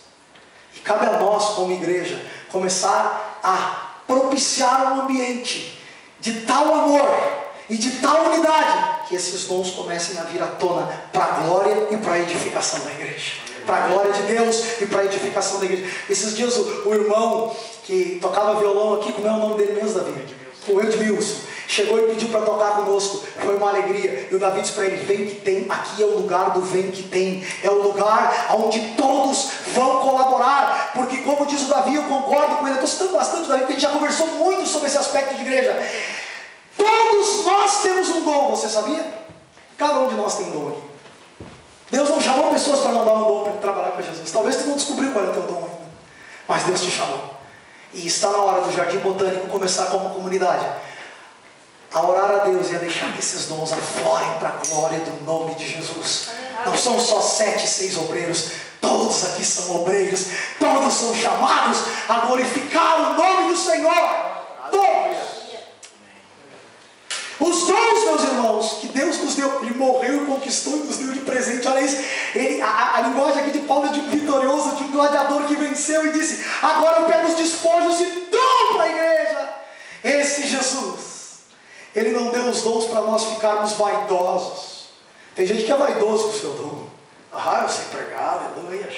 E cabe a nós, como igreja, começar a propiciar um ambiente de tal amor e de tal unidade, que esses dons comecem a vir à tona para a glória e para a edificação da igreja. Para a glória de Deus e para a edificação da igreja. Esses dias o irmão que tocava violão aqui, como é o nome dele mesmo, Davi? O Edmilson. Chegou e pediu para tocar conosco. Foi uma alegria. E o Davi disse para ele: vem que tem. Aqui é o lugar do vem que tem. É o lugar onde todos vão colaborar. Porque, como diz o Davi, eu concordo com ele. Eu estou citando bastante o Davi, porque a gente já conversou muito sobre esse aspecto de igreja. Todos nós temos um dom. Você sabia? Cada um de nós tem um dom aqui. Deus não chamou pessoas para não dar um dom para trabalhar com Jesus. Talvez tu não descobriu qual é o teu dom ainda, mas Deus te chamou. E está na hora do Jardim Botânico começar como comunidade a orar a Deus e a deixar que esses dons aflorem para a glória do nome de Jesus. Não são só 7, 6 obreiros. Todos aqui são obreiros. Todos são chamados a glorificar o nome do Senhor. Todos. Os dons, meus irmãos, que Deus nos deu, Ele morreu e conquistou e nos deu de presente. Olha isso, a linguagem aqui de Paulo é de um vitorioso, de um gladiador que venceu e disse: agora eu pego os despojos e dou para a igreja. Esse Jesus, Ele não deu os dons para nós ficarmos vaidosos. Tem gente que é vaidoso com o seu dom. Eu sei pregar, aleluia.